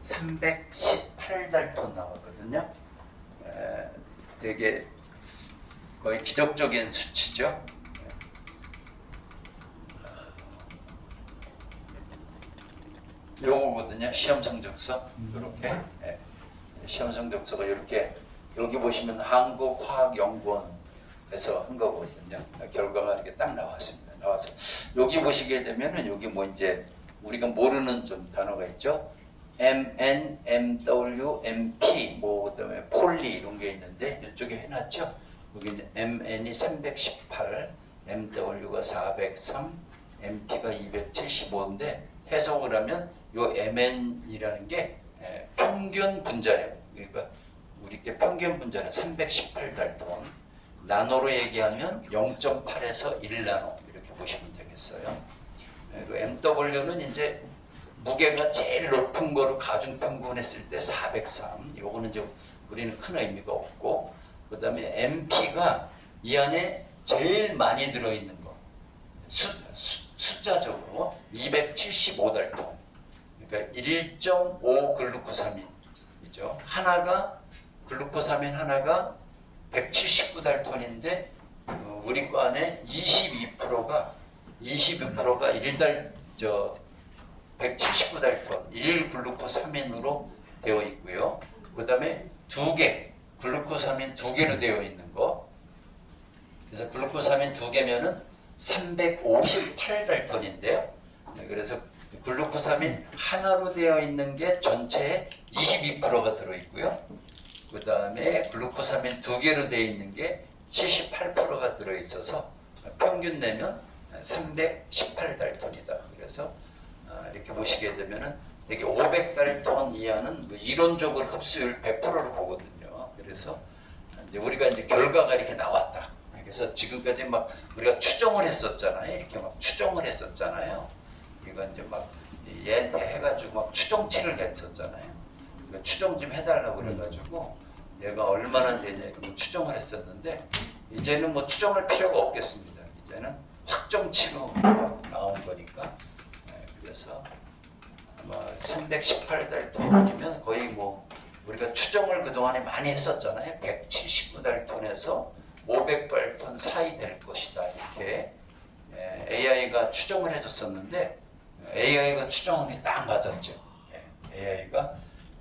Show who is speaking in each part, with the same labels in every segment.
Speaker 1: 318달톤 나왔거든요. 되게 거의 기적적인 수치죠. 요거거든요. 시험 성적서 이렇게 시험 성적서가 이렇게 여기 보시면 한국화학연구원에서 한 거거든요. 결과가 이렇게 딱 나왔습니다. 나와서 여기 보시게 되면은 여기 뭐 이제 우리가 모르는 좀 단어가 있죠. MN, MW, MP 뭐 그다음에 폴리 이런 게 있는데 이쪽에 해놨죠. 여기 이제 MN이 318, MW가 403, MP가 275인데 해석을 하면 요 MN이라는 게 평균 분자예요. 그러니까 우리께 평균 분자는 318달톤, 나노로 얘기하면 0.8에서 1나노 이렇게 보시면 되겠어요. 그 MW는 이제 무게가 제일 높은 거로 가중평균했을 때 403. 요거는 이제 우리는 큰 의미가 없고, 그 다음에 MP가 이 안에 제일 많이 들어있는 거, 숫자적으로 275달톤. 그러니까 1.5 글루코사민이죠. 하나가 글루코사민 하나가 179달톤인데 우리 거 안에 22%가 179달톤 1글루코사민으로 되어 있고요. 그 다음에 글루코사민 두 개로 되어 있는 거. 그래서 글루코사민 두 개면은 358달톤인데요. 그래서 글루코사민 하나로 되어 있는 게 전체의 22%가 들어있고요. 그 다음에 글루코사민 두 개로 되어 있는 게 78%가 들어있어서 평균 내면 318달톤이다. 그래서 이렇게 보시게 되면은 되게 500달톤 이하는 이론적으로 흡수율 100%로 보거든요. 그래서 이제 우리가 이제 결과가 이렇게 나왔다. 그래서 지금까지 막 우리가 추정을 했었잖아요. 이렇게 막 추정을 했었잖아요. 이거 이제 막 얘한테 해가지고 막 추정치를 냈었잖아요. 그러니까 추정 좀 해달라고 그래가지고 얘가 얼마나 되냐 추정을 했었는데 이제는 뭐 추정할 필요가 없겠습니다. 이제는 확정치로 나온 거니까. 그래서 아마 318달톤이면 거의 뭐 우리가 추정을 그동안에 많이 했었잖아요. 179달톤에서 500달톤 사이 될 것이다. 이렇게 AI가 추정을 해줬었는데 AI가 추정한 게 딱 맞았죠. AI가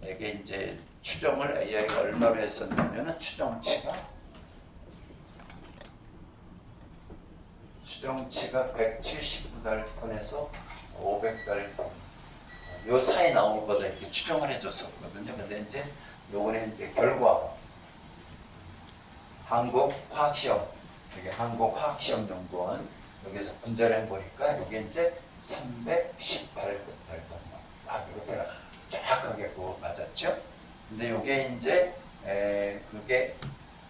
Speaker 1: 이게 이제 추정을 AI가 얼마로 했었냐면은 추정치가 179달톤에서 500달톤 요 사이 나온 거다 이렇게 추정을 해줬었거든요. 근데 이제 요거는 이제 결과 한국화학시험 여기 한국화학시험연구원 여기서 분자를 해보니까 여기 이제 318달톤 이렇게 정확하게 그거 맞았죠. 근데 요게 이제 그게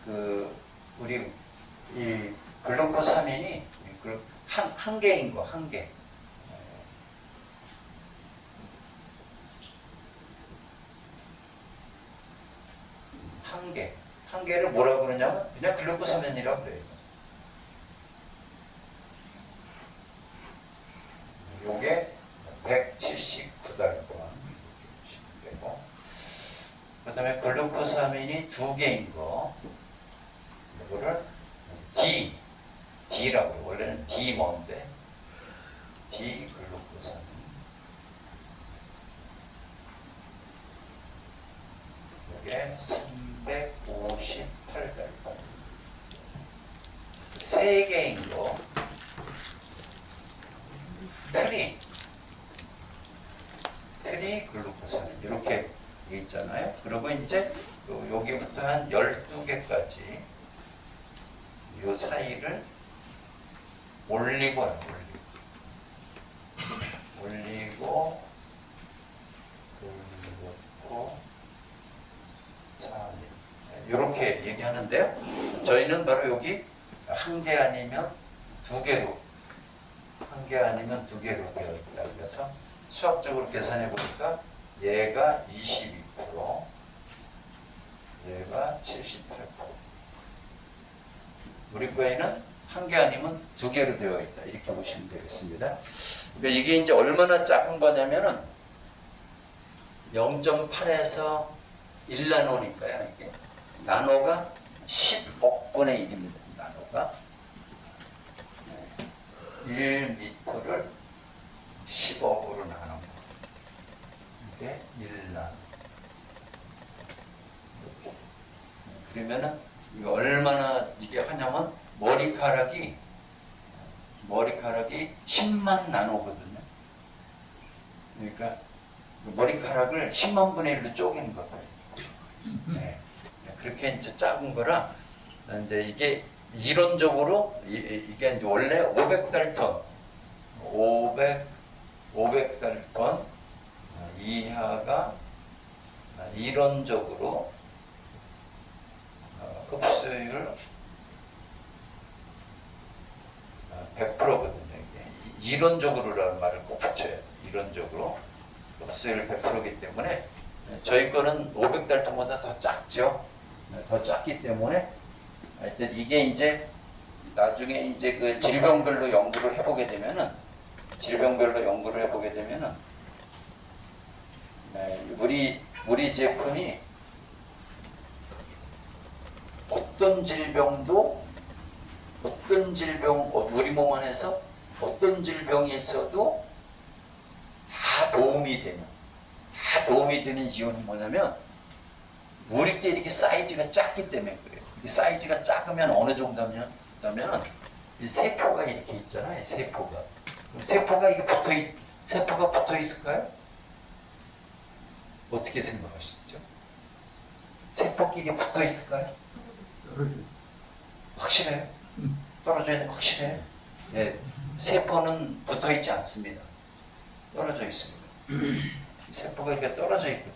Speaker 1: 그 우리 이 글루코사민이 한 개인 거 한 개. 한 개를 뭐라고 그러냐면 그냥 글루코사민이라고 그래요. 요게 179달톤 되고, 그 다음에 글루코사민이 두 개인 거, 이거를 D라고 해요. 원래는 D뭔데 D 글루코사민. 이게 358달톤. 세 개인 거 트리 글루코사민 이렇게 있잖아요. 그리고 이제 여기부터 한 12개까지 이 사이를 올리고 이렇게 얘기하는데요. 저희는 바로 여기 한 개 아니면 두 개로 되어 있다. 그래서 수학적으로 계산해 보니까 얘가 22%, 얘가 78%. 우리 거에는 한 개 아니면 두 개로 되어 있다. 이렇게 보시면 되겠습니다. 그러니까 이게 이제 얼마나 작은 거냐면은 0.8에서 1나노니까요. 이게 나노가 10억분의 1입니다. 나노가 1m를 10억으로 나눈 거. 이게 1나노. 그러면은 이게 얼마나 이게 하냐면 머리카락이 10만 나노거든요. 그러니까 머리카락을 10만 분의 1로 쪼개는 거예요. 네. 그렇게 이제 작은 거라 이제 이게 이론적으로 이게 이제 원래 500달턴 이하가 이론적으로 흡수율 100%거든요. 이게 이론적으로라는 말을 꼭 붙여요. 이론적으로 흡수율 100%이기 때문에 저희 거는 500달턴보다 더 작죠. 더 작기 때문에 하여튼 이게 이제 나중에 이제 그 질병별로 연구를 해보게 되면은 우리 제품이 어떤 질병 우리 몸 안에서 어떤 질병이 있어도 다 도움이 되는 이유는 뭐냐면 우리 때 이렇게 사이즈가 작기 때문에 그래요. 이 사이즈가 작으면 어느 정도냐면 이 세포가 이렇게 있잖아요. 세포가 이게 세포가 붙어 있을까요? 어떻게 생각하시죠? 세포끼리 붙어 있을까요? 확실해요? 떨어져 있는 거 확실해요? 네, 세포는 붙어 있지 않습니다. 떨어져 있습니다. 세포가 이렇게 떨어져 있거든요.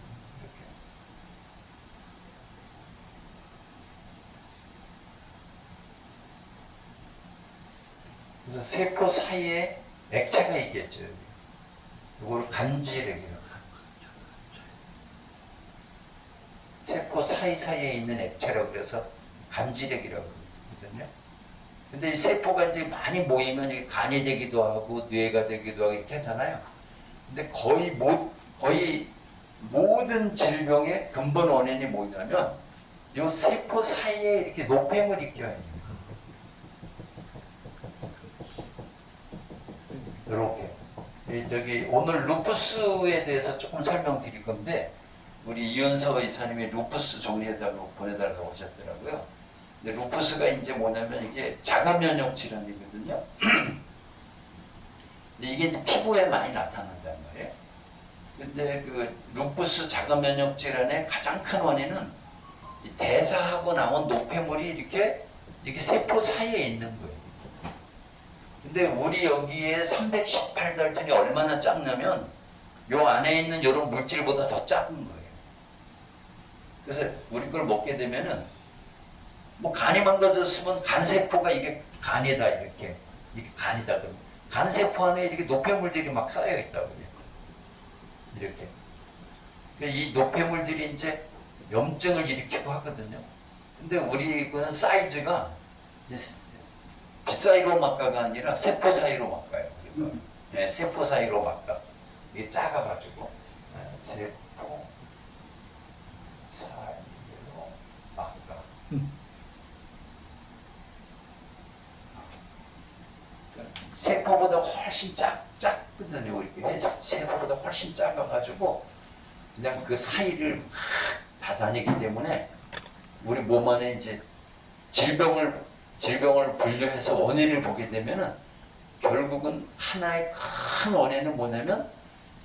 Speaker 1: 그래서 세포 사이에 액체가 있겠죠. 이걸 간질액이라고. 세포 사이사이에 있는 액체라고 그래서 간질액이라고 그러거든요. 근데 이 세포가 이제 많이 모이면 이게 간이 되기도 하고 뇌가 되기도 하고 이렇게 하잖아요. 근데 거의 모든 질병의 근본 원인이 뭐냐면 이 세포 사이에 이렇게 노폐물이 껴요. 이렇게 오늘 루푸스에 대해서 조금 설명드릴 건데 우리 이윤서 의사님이 루푸스 정리해달라고 보내달라고 하셨더라고요. 근데 루푸스가 이제 뭐냐면 이게 자가면역 질환이거든요. 근데 이게 이제 피부에 많이 나타난단 말이에요. 근데 그 루푸스 자가면역 질환의 가장 큰 원인은 이 대사하고 나온 노폐물이 이렇게 세포 사이에 있는 거예요. 근데 우리 여기에 318달튼이 얼마나 작냐면 요 안에 있는 이런 물질보다 더 작은 거예요. 그래서 우리 걸 먹게 되면은 뭐 간이 망가졌으면 간세포가 이게 간이다 이렇게 간이다 그러면 간세포 안에 이렇게 노폐물들이 막 쌓여 있다고요. 이렇게. 이 노폐물들이 이제 염증을 일으키고 하거든요. 근데 우리 거는 사이즈가 비사이로마카가 아니라 세포 사이로마카예요. 네, 세포 사이로마카. 이게 작아가지고 세포 사이로마카. 세포보다 훨씬 작거든요. 우리 세포보다 훨씬 작아가지고 그냥 그 사이를 다 다니기 때문에 우리 몸 안에 이제 질병을 분류해서 원인을 보게 되면은 결국은 하나의 큰 원인은 뭐냐면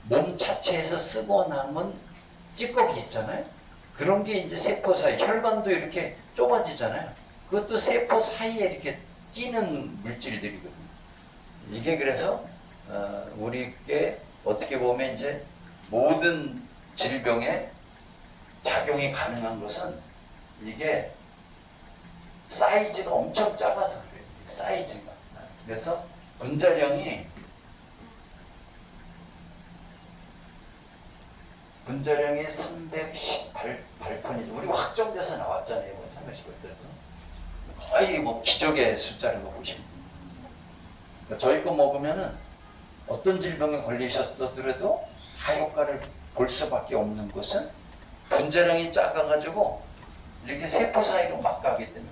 Speaker 1: 몸 자체에서 쓰고 남은 찌꺼기 있잖아요. 그런 게 이제 세포 사이, 혈관도 이렇게 좁아지잖아요. 그것도 세포 사이에 이렇게 끼는 물질들이거든요. 이게 그래서 우리께 어떻게 보면 이제 모든 질병에 작용이 가능한 것은 이게 사이즈가 엄청 작아서 그래요. 사이즈가. 그래서 분자량이 318톤이죠. 우리가 확정돼서 나왔잖아요. 318톤. 거의 뭐 기적의 숫자라고 보시면 됩니다. 그러니까 저희 거 먹으면은 어떤 질병에 걸리셨더라도 다 효과를 볼 수밖에 없는 것은 분자량이 작아가지고 이렇게 세포 사이로 막 가기 때문에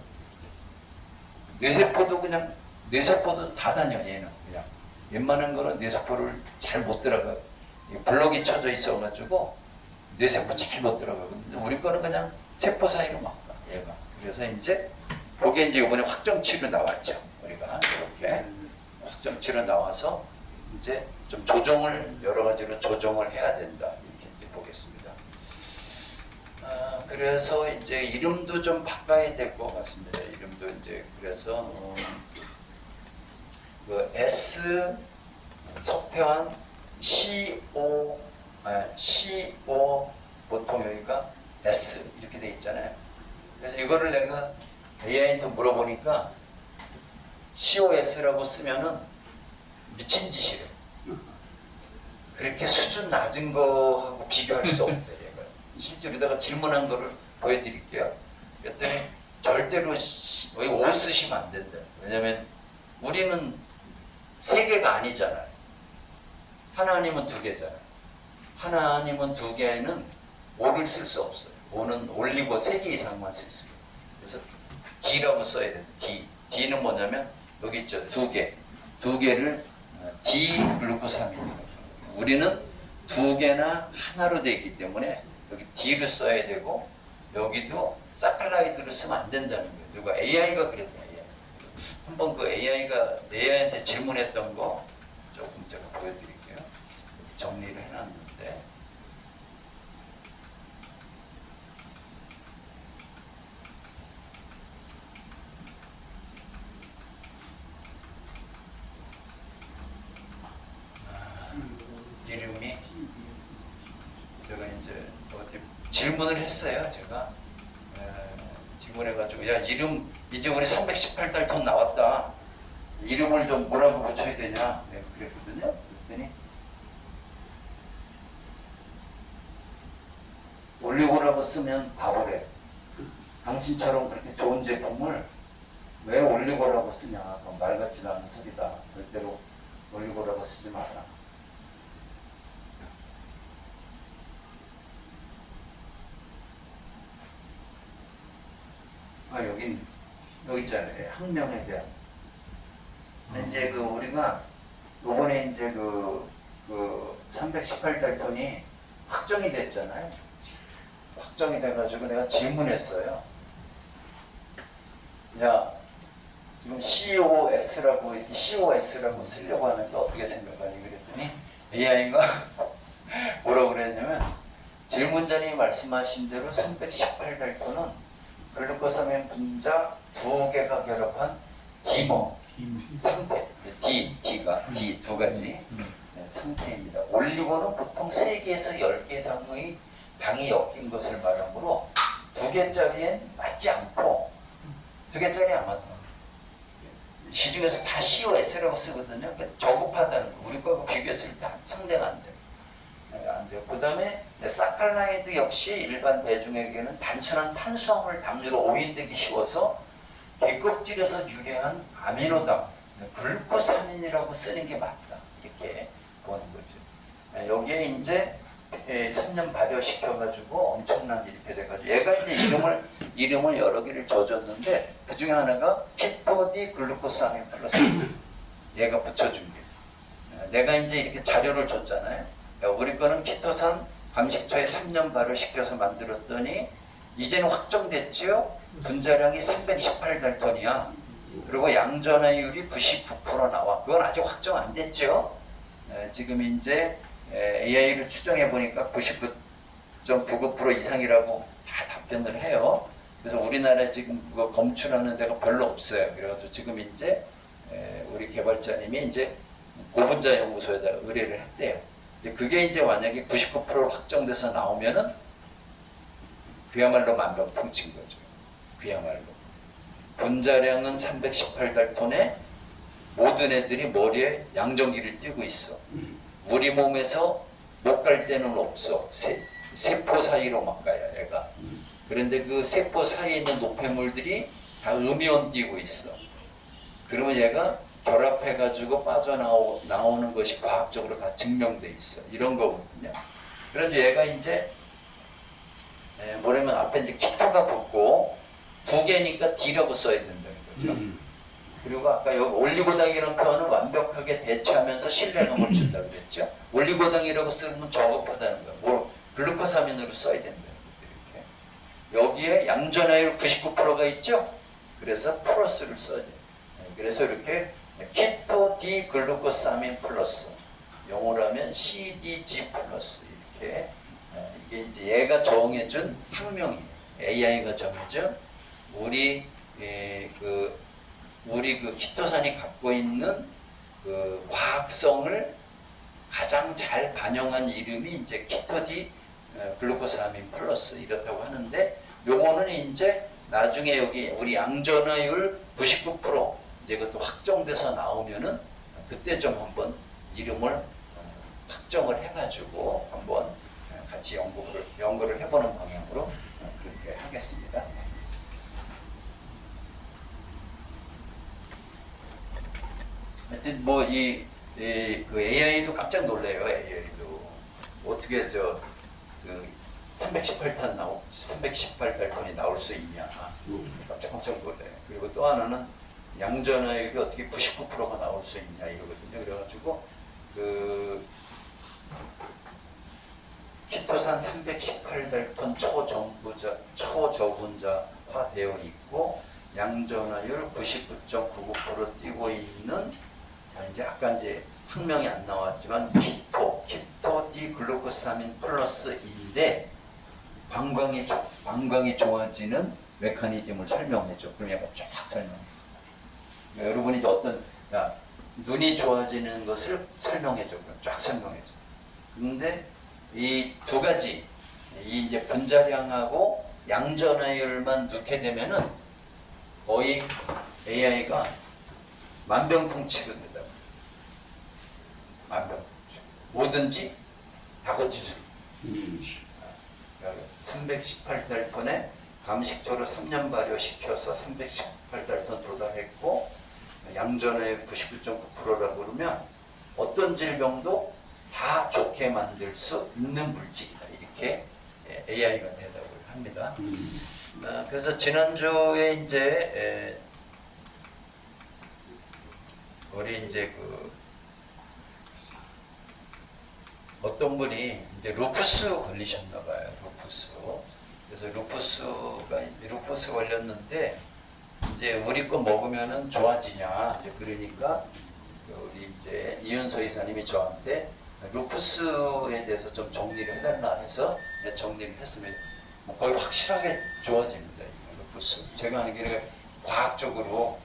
Speaker 1: 뇌세포도 다 다녀. 얘는 그냥 웬만한 거는 뇌세포를 잘 못 들어가요. 블록이 쳐져 있어가지고 뇌세포 잘 못 들어가요. 근데 우리 거는 그냥 세포 사이로 막 가, 얘가. 그래서 이제 그게 이제 이번에 확정치료 나왔죠. 우리가 이렇게 확정치료 나와서 이제 좀 조정을 여러 가지로 조정을 해야 된다. 이렇게 이제 보겠습니다. 그래서 이제 이름도 좀 바꿔야 될 것 같습니다. 이름도 이제 그래서 그 S 석태환 CO 보통 여기가 S 이렇게 돼 있잖아요. 그래서 이거를 내가 AI한테 물어보니까 COS라고 쓰면은 미친 짓이래. 그렇게 수준 낮은 거하고 비교할 수 없대. 얘가. 실제로 내가 질문한 거를 보여드릴게요. 그랬더니 절대로 여기 O 쓰시면 안 된다. 왜냐면 우리는 세 개가 아니잖아요. 하나님은 두 개잖아요. 하나님은 두 개는 O를 쓸 수 없어요. O는 올리고 세 개 이상만 쓸 수 있어요. 그래서 D라고 써야 돼요. D. D는 뭐냐면 여기 있죠. 두 개. 두 개를 D-글루코사민이에요. 우리는 두 개나 하나로 되어 있기 때문에 여기 D를 써야 되고 여기도 사카라이드를 쓰면 안 된다는 거예요. 누가 AI가 그랬다. 한번 그 AI한테 질문했던 거 조금 제가 보여드릴게요. 정리를 해놨는데 이름이 제가 이제 어디 질문을 했어요. 제가 질문해가지고 야 이름 이제 우리 318달톤 나왔다. 이름을 좀 뭐라고 붙여야 되냐? 네, 그랬거든요. 그랬더니 올리고라고 쓰면 바보래. 당신처럼 그렇게 좋은 제품을 왜 올리고라고 쓰냐? 그건 말 같지도 않은 소리다. 절대로 올리고라고 쓰지 마라. 여기 있잖아요. 학명에 대한. 이제 그 우리가 요번에 이제 그 318달톤이 확정이 됐잖아요. 확정이 돼가지고 내가 질문했어요. 야, 지금 COS라고 쓰려고 하는데 어떻게 생각하니? 그랬더니 AI가 뭐라고 그랬냐면 질문자님이 말씀하신 대로 318달톤은 글루코사민 분자 두 개가 결합한 디머 상태, D 두 가지 상태입니다. 올리고는 보통 3개에서 10개 이상의 당이 엮인 것을 말하므로 2개짜리엔 맞지 않고 2개짜리 안 맞다. 시중에서 다 COS라고 쓰거든요. 저급하다는 거. 우리 거하고 비교했을 때 상대가 안 돼요. 안 돼요. 그 다음에 사카라이드 역시 일반 대중에게는 단순한 탄수화물 담유로 오인되기 쉬워서 개껍질에서 유래한 아미노당, 글루코사민이라고 쓰는 게 맞다. 이렇게 보는 거죠. 여기에 이제 3년 발효시켜가지고 엄청난 이렇게 돼가지고 얘가 이제 이름을 여러 개를 줘줬는데 그 중에 하나가 키토디 글루코사민 플러스 얘가 붙여준 게. 내가 이제 이렇게 자료를 줬잖아요. 우리 거는 키토산 감식초에 3년 발효시켜서 만들었더니 이제는 확정됐지요. 분자량이 318달톤이야. 그리고 양전화율이 99% 나와. 그건 아직 확정 안 됐죠. 지금 이제 AI를 추정해 보니까 99.99% 이상이라고 다 답변을 해요. 그래서 우리나라에 지금 그거 검출하는 데가 별로 없어요. 그래가지고 지금 이제 우리 개발자님이 이제 고분자 연구소에다 의뢰를 했대요. 그게 이제 만약에 99% 확정돼서 나오면은 그야말로 만병통치인 거죠. 그야말로. 분자량은 318달톤에 모든 애들이 머리에 양전기를 띄고 있어. 우리 몸에서 못 갈 데는 없어. 세포 사이로 막 가요, 얘가. 그런데 그 세포 사이에 있는 노폐물들이 다 음이온 띄고 있어. 그러면 얘가 결합해가지고 빠져나오는 것이 과학적으로 다 증명돼 있어. 이런 거거든요. 그래서 얘가 이제 뭐냐면 앞에 이제 키토가 붙고 두 개니까 D라고 써야 된다는 거죠. 그리고 아까 여기 올리고당이라는 표현은 완벽하게 대체하면서 신뢰감을 준다 그랬죠. 올리고당이라고 쓰면 저급하다는 거야. 뭐 글루코사민으로 써야 된다는 거죠. 이렇게. 여기에 양전화율 99%가 있죠. 그래서 플러스를 써야 돼. 그래서 이렇게 키토 디 글루코사민 플러스, 영어로 하면 CDG 플러스, 이렇게. 이게 이제 얘가 정해준 학명이에요. AI가 정해준 우리 그 키토산이 갖고 있는 그 과학성을 가장 잘 반영한 이름이 이제 키토디 글루코사민 플러스 이렇다고 하는데, 요거는 이제 나중에 여기 우리 양전화율 99% 이제 그것도 확정돼서 나오면은 그때 좀 한번 이름을 확정을 해가지고 한번 같이 연구를 해보는 방향으로 그렇게 하겠습니다. 하여튼 뭐 그 AI도 깜짝 놀래요. AI도 어떻게 그 318달ton이 나올 수 있냐, 깜짝 놀래요. 그리고 또 하나는 양전화율이 어떻게 99%가 나올 수 있냐 이러거든요. 그래가지고 그 키토산 318달톤 초저분자화 되어 있고 양전화율 99.99% 띄고 있는, 이제 아까 이제 학명이 안 나왔지만 키토 디글루코사민 플러스인데 방광이 좋아지는 메커니즘을 설명해줘. 그럼 약간 쫙 설명해. 그러니까 여러분이 이제 눈이 좋아지는 것을 설명해줘. 그럼 쫙 설명해줘. 근데 이 두 가지, 이 이제 분자량하고 양전화율만 넣게 되면은 거의 AI가 만병통치가 된다. 만병통치. 뭐든지 다 고칠 수 있다. 318달톤에 감식초를 3년 발효시켜서 318달톤 도달했고 양전화율 99.9%라고 그러면 어떤 질병도 다 좋게 만들 수 있는 물질이다. 이렇게 AI가 대답을 합니다. 그래서 지난주에 이제 우리 이제 그 어떤 분이 이제 루푸스 걸리셨나 봐요. 루푸스. 그래서 루푸스 걸렸는데 이제 우리 거 먹으면은 좋아지냐. 이제 그러니까 우리 이제 이윤서 이사님이 저한테 루푸스에 대해서 좀 정리를 해달라 해서 정리를 했으면 거의 확실하게 좋아집니다. 루푸스. 제가 알기로 과학적으로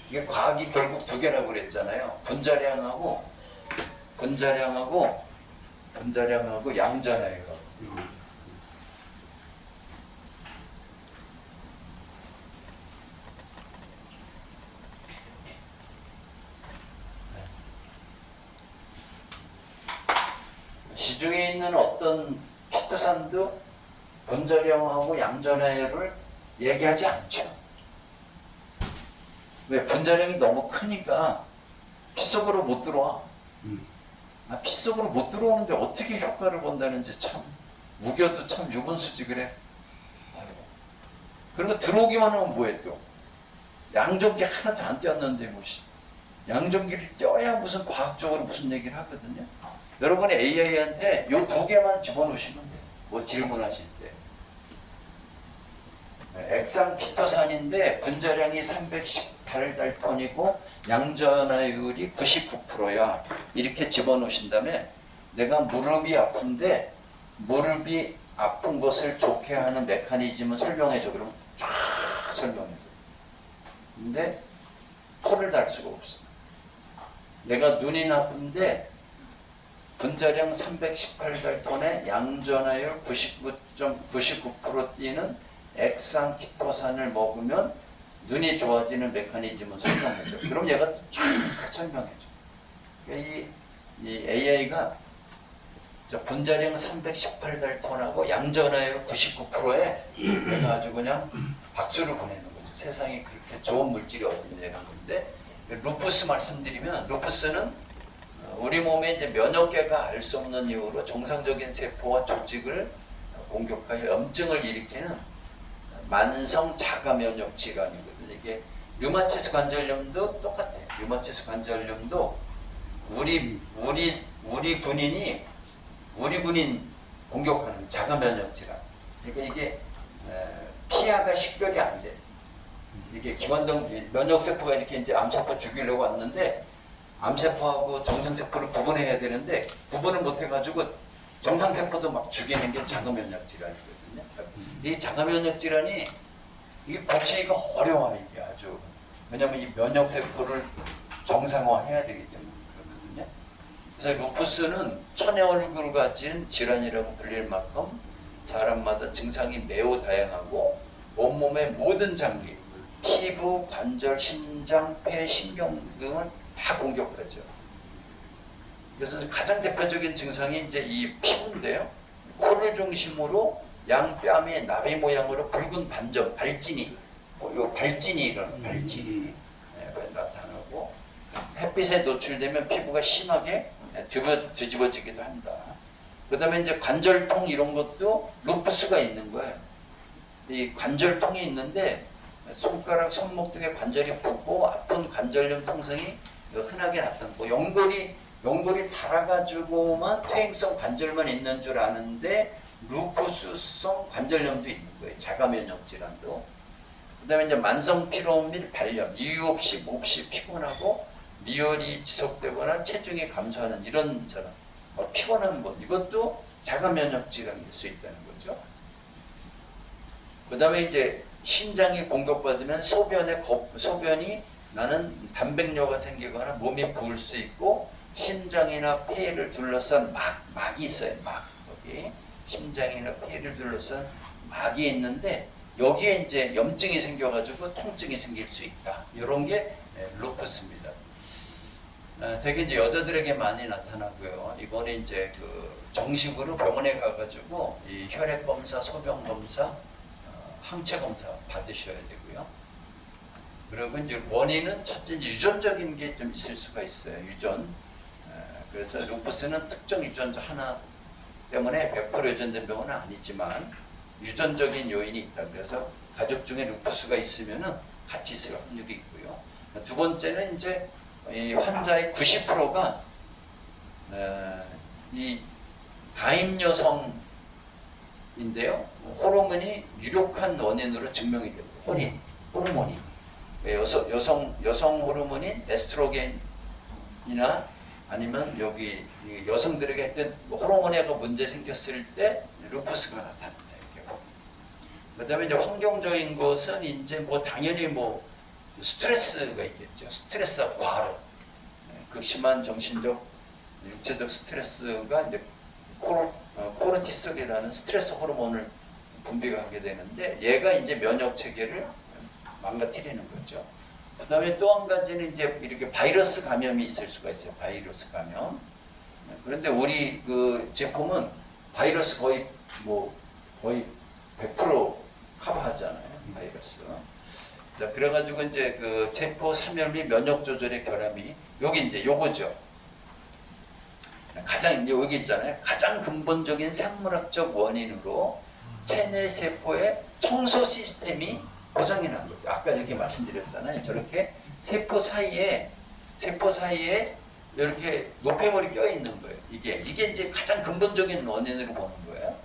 Speaker 1: 이게 과학이 결국 두 개라고 그랬잖아요. 분자량하고 양전화율. 시중에 있는 어떤 키토산도 분자량하고 양전화율을 얘기하지 않죠. 왜? 분자량이 너무 크니까 피 속으로 못 들어와. 피 속으로 못 들어오는데 어떻게 효과를 본다는지 참 우겨도 참 유분수지 그래. 그리고 들어오기만 하면 뭐해 또. 양전기 하나도 안 띄었는데 뭐 양전기를 띄어야 무슨 과학적으로 무슨 얘기를 하거든요. 여러분이 AI한테 요 두 개만 집어넣으시면 돼요. 뭐 질문하실 때. 액상키토산인데 분자량이 318달톤이고 양전화율이 99%야. 이렇게 집어넣으신 다음에 내가 무릎이 아픈데 무릎이 아픈 것을 좋게 하는 메커니즘을 설명해줘. 그러면 쫙 설명해줘. 근데 토를 달 수가 없어. 내가 눈이 나쁜데 분자량 318달톤에 양전화율 99.99% 띄는 액상키토산을 먹으면 눈이 좋아지는 메커니즘을 설명해줘. 그럼 얘가 쫙 설명해줘. 그러니까 이 AI가 분자량 318달톤하고 양전화율 99%에 내가 아주 그냥 박수를 보내는 거죠. 세상에 그렇게 좋은 물질이 어딨냐 이런 건데, 루푸스 말씀드리면 루푸스는 우리 몸에 이제 면역계가 알 수 없는 이유로 정상적인 세포와 조직을 공격하여 염증을 일으키는 만성 자가 면역 질환이거든요. 이게 류마티스 관절염도 똑같아요. 류마티스 관절염도 우리 군인 공격하는 자가 면역 질환. 그러니까 이게 피하가 식별이 안 돼. 이게 기관동 면역 세포가 이렇게 이제 암세포 죽이려고 왔는데 암세포하고 정상세포를 구분해야 되는데 구분을 못 해가지고 정상세포도 막 죽이는 게 자가 면역 질환이거든요. 이 자가 면역 질환이 이게 고치기가 어려워요. 이게 아주. 왜냐하면 이 면역 세포를 정상화해야 되기 때문에 그렇거든요. 그래서 루푸스는 천의 얼굴을 가진 질환이라고 불릴 만큼 사람마다 증상이 매우 다양하고 온몸의 모든 장기, 피부, 관절, 심장, 폐, 신경 등을 다 공격하죠. 그래서 가장 대표적인 증상이 이제 이 피부인데요. 코를 중심으로 양뺨에 나비 모양으로 붉은 반점, 발진이, 요 발진이 이런 발진이 나타나고 햇빛에 노출되면 피부가 심하게 뒤집어지기도 한다. 그다음에 이제 관절통 이런 것도 루푸스가 있는 거예요. 이 관절통이 있는데 손가락, 손목 등의 관절이 붓고 아픈 관절염 통증이 흔하게 나타나고 연골이 닳아가지고만 퇴행성 관절만 있는 줄 아는데 루푸스성 관절염도 있는 거예요. 자가 면역 질환도. 그다음에 이제 만성 피로 및 발염, 이유 없이 몹시 피곤하고 미열이 지속되거나 체중이 감소하는 이런 질환, 피곤한 것 이것도 자가 면역 질환일 수 있다는 거죠. 그다음에 이제 신장이 공격받으면 소변이 나는 단백뇨가 생기거나 몸이 부을 수 있고 심장이나 폐를 둘러싼 막이 있어요. 거기 심장이나 폐를 둘러싼 막이 있는데 여기에 이제 염증이 생겨가지고 통증이 생길 수 있다. 이런 게 루푸스입니다. 되게 이제 여자들에게 많이 나타나고요. 이번에 이제 그 정식으로 병원에 가가지고 이 혈액 검사, 소변 검사, 항체 검사 받으셔야 되고요. 그리고 이제 원인은 첫째 유전적인 게 좀 있을 수가 있어요. 유전. 그래서 루푸스는 특정 유전자 하나 때문에 100% 유전된 병은 아니지만 유전적인 요인이 있다. 그래서 가족 중에 루푸스가 있으면은 같이 있을 확률이 있고요. 두 번째는 이제 이 환자의 90%가 이 가임 여성인데요. 호르몬이 유력한 원인으로 증명이 됩니다. 호르몬이 여성 호르몬인 에스트로겐이나 아니면 여기 여성들에게 했던 호르몬에 문제 생겼을 때 루푸스가 나타난다. 그다음에 이제 환경적인 것은 이제 당연히 스트레스가 있겠죠. 스트레스와 과로, 극심한 정신적, 육체적 스트레스가 이제 코르티솔이라는 스트레스 호르몬을 분비가 하게 되는데 얘가 이제 면역 체계를 망가뜨리는 거죠. 그다음에 또 한 가지는 이제 이렇게 바이러스 감염이 있을 수가 있어요. 바이러스 감염. 그런데 우리 그 제품은 바이러스 거의 100% 커버하잖아요. 바이러스. 자, 그래가지고 이제 그 세포 사멸 및 면역 조절의 결함이 여기 이제 요거죠. 가장 이제 여기 있잖아요. 가장 근본적인 생물학적 원인으로 체내 세포의 청소 시스템이 고장이 난 거죠. 아까 이렇게 말씀드렸잖아요. 저렇게 세포 사이에 이렇게 노폐물이 껴 있는 거예요. 이게 이제 가장 근본적인 원인으로 보는 거예요.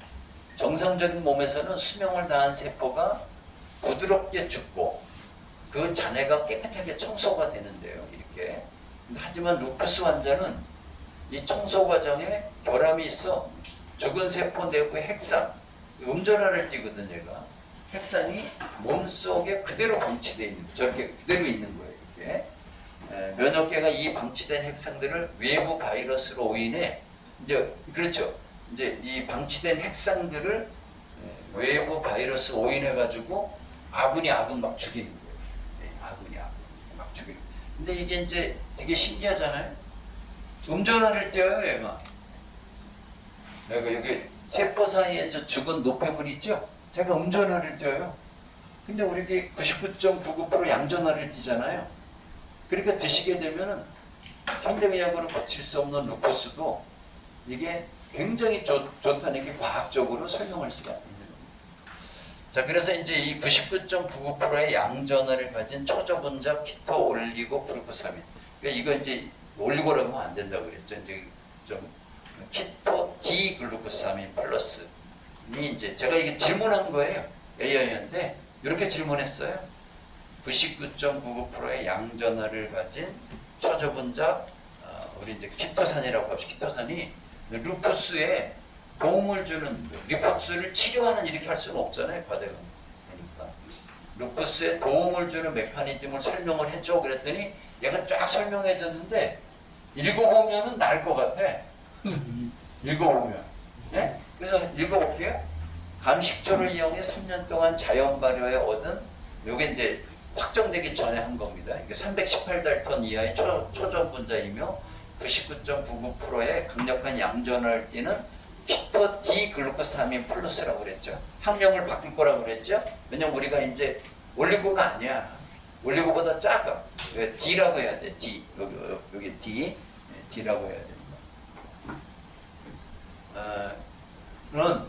Speaker 1: 정상적인 몸에서는 수명을 다한 세포가 부드럽게 죽고 그 잔해가 깨끗하게 청소가 되는데요. 이렇게. 하지만 루푸스 환자는 이 청소 과정에 결함이 있어 죽은 세포 내부의 핵산, 음전화를 띠거든 얘가. 핵산이 몸속에 그대로 방치되어 있는 거예요. 저렇게 그대로 있는 거예요. 이렇게. 면역계가 이 방치된 핵상들을 외부 바이러스로 인해 이제 이 방치된 핵상들을 외부 바이러스 오인해 가지고 아군이 아군 막 죽이는 거예요. 아군이 아군 막 죽이는. 근데 이게 이제 되게 신기하잖아요. 음전화를 띄어요, 얘가. 여기 세포 사이에 저 죽은 노폐물 있죠? 제가 음전화를 띄어요. 근데 우리 99.99% 양전화를 띄잖아요. 그러니까 드시게 되면은 현대의학으로 고칠 수 없는 루푸스도 이게 굉장히 좋다는 게 과학적으로 설명할 수가 있는 겁니다. 자, 그래서 이제 이 99.99%의 양전하를 가진 초저분자 키토 올리고 글루코사민. 그러니까 이거 이제 올리고라고 하면 안 된다고 그랬죠. 이제 좀 키토 D 글루코사민 플러스이 이제 제가 이게 질문한 거예요. AI한테 이렇게 질문했어요. 99.99%의 양전하를 가진 초저분자 우리 이제 키토산이라고 합시다. 키토산이 루푸스에 도움을 주는 루푸스를 치료하는 이렇게 할 수는 없잖아요. 과대가 되니까 루푸스에 도움을 주는 메커니즘을 설명을 해줘 그랬더니 얘가 쫙 설명해 줬는데 읽어보면은 나을 것 같아. 읽어보면. 네? 그래서 읽어볼게요. 감식초를 이용해 3년 동안 자연 발효에 얻은 요게 이제 확정되기 전에 한 겁니다. 이게 318달톤 이하의 초전 분자이며 99.99%의 강력한 양전을 띠는 키토 D 글루코사민 플러스라고 그랬죠. 함량을 바꿀 거라고 그랬죠. 왜냐면 우리가 이제 올리고가 아니야. 올리고보다 작아. D라고 해야 돼. D. 여기 D. D라고 해야 됩니다. 는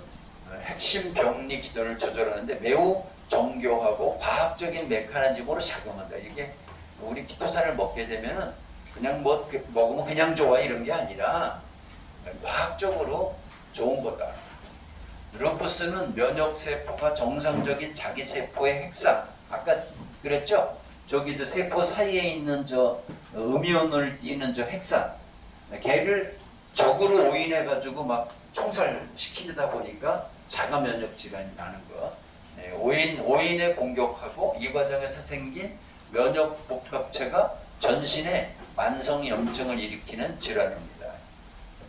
Speaker 1: 핵심 병리 기전을 조절하는데 매우 정교하고 과학적인 메커니즘으로 작용한다. 이게 우리 키토산을 먹게 되면은 그냥 먹으면 그냥 좋아 이런 게 아니라 과학적으로 좋은 거다. 루푸스는 면역세포가 정상적인 자기세포의 핵산, 아까 그랬죠? 저기 저 세포 사이에 있는 저 음이온을 띠는 저 핵산, 걔를 적으로 오인해가지고 막 총살시키다 보니까 자가 면역 질환이 나는 거. 오인에 공격하고 이 과정에서 생긴 면역 복합체가 전신에 만성 염증을 일으키는 질환입니다.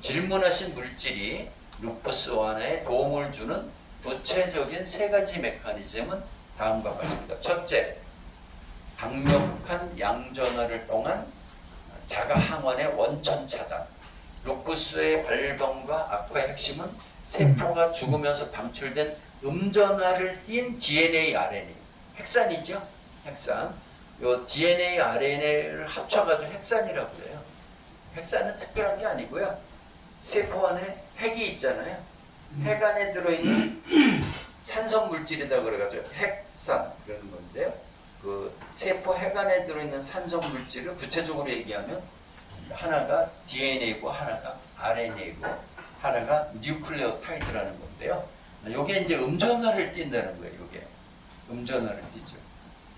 Speaker 1: 질문하신 물질이 루푸스 완화에 도움을 주는 구체적인 세 가지 메커니즘은 다음과 같습니다. 첫째, 강력한 양전하를 통한 자가 항원의 원천 차단. 루푸스의 발병과 악화의 핵심은 세포가 죽으면서 방출된 음전하를 띈 DNA, RNA, 핵산이죠. 핵산. 요 DNA, RNA를 합쳐가지고 핵산이라고 그래요. 핵산은 특별한 게 아니고요. 세포 안에 핵이 있잖아요. 핵 안에 들어있는 산성 물질이다 그래가지고 핵산 그러는 건데요. 그 세포 핵 안에 들어있는 산성 물질을 구체적으로 얘기하면 하나가 DNA고 하나가 RNA고 하나가 뉴클레오타이드라는 건데요. 요게 이제 음전하를 띈다는 거예요. 요게 음전하를 띠죠.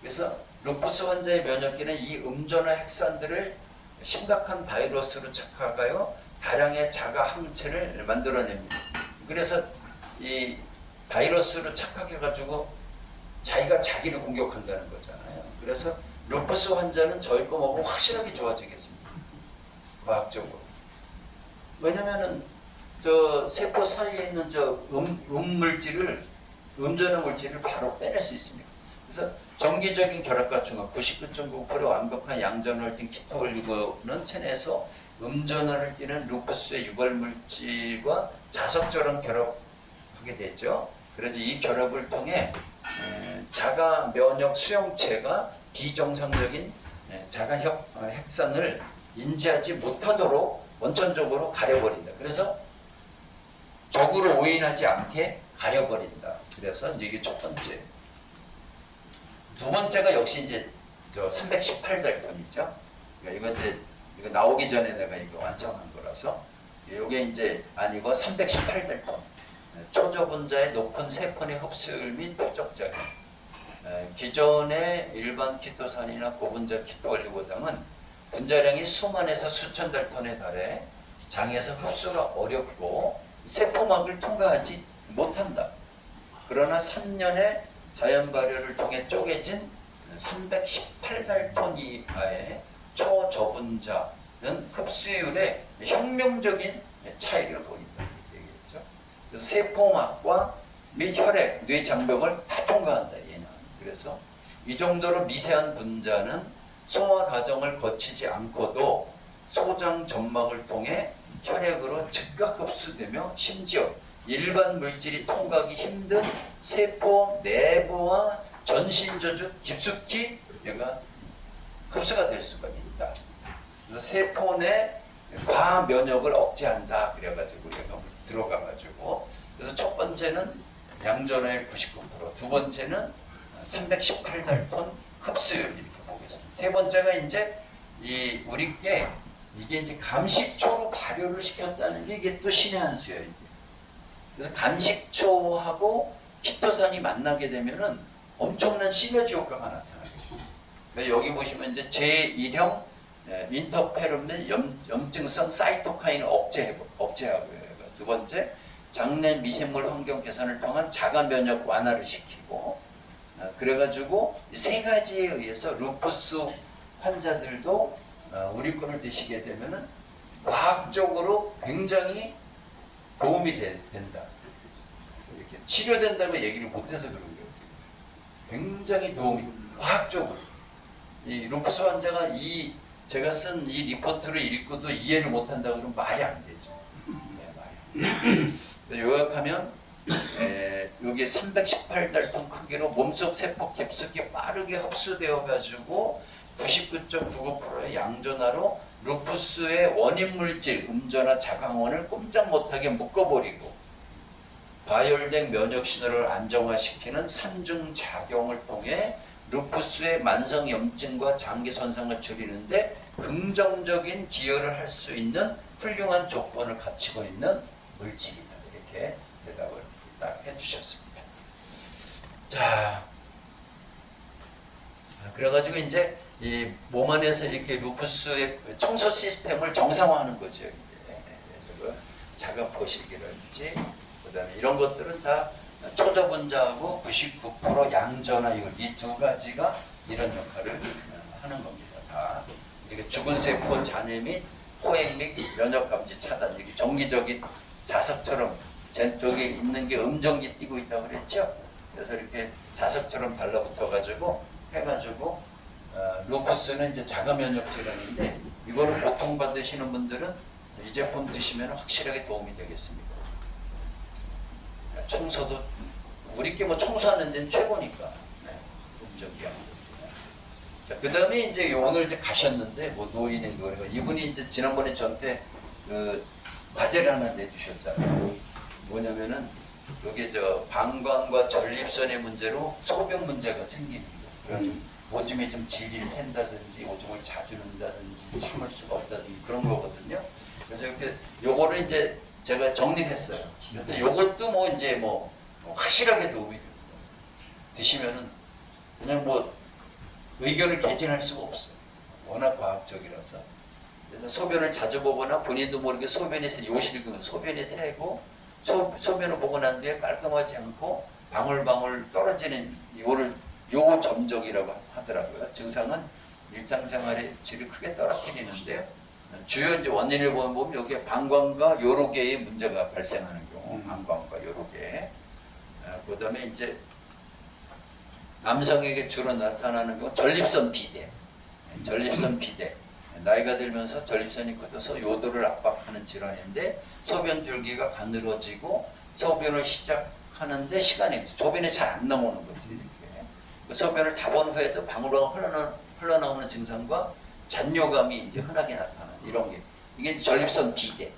Speaker 1: 그래서 루푸스 환자의 면역기는 이 음전하 핵산들을 심각한 바이러스로 착각하여 다량의 자가 항체를 만들어냅니다. 그래서 이 바이러스로 착각해가지고 자기가 자기를 공격한다는 거잖아요. 그래서 루푸스 환자는 저희 거 먹으면 확실하게 좋아지겠습니다. 과학적으로. 왜냐면은 저 세포 사이에 있는 저 음전화 물질을 바로 빼낼 수 있습니다. 그래서 정기적인 결합과 중합 99.9% 완벽한 양전을 띤 키토올리고는 체내에서 음전화를 띠는 루푸스의 유발 물질과 자석처럼 결합하게 되죠. 그래서 이 결합을 통해 자가 면역 수용체가 비정상적인 자가 핵산을 인지하지 못하도록 원천적으로 가려버린다. 그래서 적으로 오인하지 않게 가려버린다. 그래서 이제 이게 첫 번째. 두 번째가 역시 이제 저 318달톤이죠. 그러니까 이거 나오기 전에 내가 이거 완성한 거라서 이게 이제 아니고 318달톤. 초저분자의 높은 세포의 흡수율 및 표적작용. 기존의 일반 키토산이나 고분자 키토올리고당은 분자량이 수만에서 수천 달톤에 달해 장에서 흡수가 어렵고 세포막을 통과하지 못한다. 그러나 3년의 자연 발효를 통해 쪼개진 318달톤 이하의 초저분자는 흡수율에 혁명적인 차이를 보인다. 얘기했죠. 그래서 세포막과 및 혈액, 뇌 장벽을 다 통과한다. 얘는. 그래서 이 정도로 미세한 분자는 소화 과정을 거치지 않고도 소장 점막을 통해 혈액으로 즉각 흡수되며 심지어 일반 물질이 통과하기 힘든 세포 내부와 전신 저주 깊숙이 얘가 흡수가 될 수가 있다. 그래서 세포 내 과면역을 억제한다. 그래가지고 얘가 들어가가지고 그래서 첫 번째는 양전화율 99%, 두 번째는 318달톤 흡수율 이렇게 보겠습니다. 세 번째가 이제 이 우리께 이게 이제 감식초로 발효를 시켰다는 게 이게 또 신의 한 수예요. 이제. 그래서 감식초하고 키토산이 만나게 되면은 엄청난 시너지 효과가 나타나겠죠. 그러니까 여기 보시면 이제 제1형 인터페론의 염증성 사이토카인을 억제하고요. 두 번째, 장내 미생물 환경 개선을 통한 자가 면역 완화를 시키고, 그래가지고 세 가지에 의해서 루푸스 환자들도 우리 거를 드시게 되면은 과학적으로 굉장히 도움이 된다. 이렇게 치료된다고 얘기를 못해서 그런 거예요. 굉장히 도움이 과학적으로 이 루푸스 환자가 제가 쓴 이 리포트를 읽고도 이해를 못한다고 그러면 말이 안 되죠. 네, 말이 안 돼요. 요약하면 여기 318달톤 크기로 몸속 세포 깊숙이 빠르게 흡수되어 가지고 99.99%의 양전화로 루푸스의 원인 물질 음전화 자강원을 꼼짝 못하게 묶어버리고 과열된 면역 신호를 안정화시키는 산중 작용을 통해 루푸스의 만성 염증과 장기 손상을 줄이는데 긍정적인 기여를 할 수 있는 훌륭한 조건을 갖추고 있는 물질이다. 이렇게 대답을 딱 해주셨습니다. 자, 그래가지고 이제 이 몸 안에서 이렇게 루푸스의 청소 시스템을 정상화하는 거죠. 이제 자가 포식이라든지 그다음에 이런 것들은 다 초저분자하고 99% 양전화 이 두 가지가 이런 역할을 하는 겁니다. 다 이렇게 죽은 세포 잔해 및 포획 및 면역 감지 차단 이렇게 정기적인 자석처럼 젠쪽에 있는 게 음정기 띄고 있다고 그랬죠. 그래서 이렇게 자석처럼 달라붙어 가지고 해가지고 루푸스는 이제 자가 면역 질환인데 이거를 고통받으시는 분들은 이 제품 드시면 확실하게 도움이 되겠습니다. 청소도 우리께 뭐 청소하는 데는 최고니까. 음정기하고. 그 다음에 이제 오늘 이제 가셨는데 뭐 노인인 거예요. 이분이 이제 지난번에 저한테 그 과제를 하나 내주셨잖아요. 뭐냐면은 여기 저 방광과 전립선의 문제로 소변 문제가 생기는 거예요. 오줌이 좀 질질 샌다든지 오줌을 자주 넣는다든지 참을 수가 없다든지 그런 거거든요. 그래서 이렇게 요거를 이제 제가 정리를 했어요. 근데 요것도 뭐 이제 뭐 확실하게 도움이 됩니다. 드시면은 그냥 뭐 의견을 개진할 수가 없어요. 워낙 과학적이라서. 그래서 소변을 자주 보거나 본인도 모르게 소변이 요실금 소변이 새고 소변을 보고 난 뒤에 깔끔하지 않고 방울방울 떨어지는 이거를 요 점적이라고 하더라고요. 증상은 일상생활의 질을 크게 떨어뜨리는데요. 주요 이제 원인을 보면 여기에 방광과 여러 개의 문제가 발생하는 경우, 방광과 여러 개. 그다음에 이제 남성에게 주로 나타나는 경우 전립선 비대, 전립선 비대. 나이가 들면서 전립선이 커져서 요도를 압박하는 질환인데 소변 줄기가 가늘어지고 소변을 시작하는데 시간이 소변이 잘 안 나오는 거죠. 이렇게 소변을 다 본 후에도 방울방울 흘러나오는 증상과 잔뇨감이 이제 흔하게 나타나는 이런 게 이게 전립선 비대.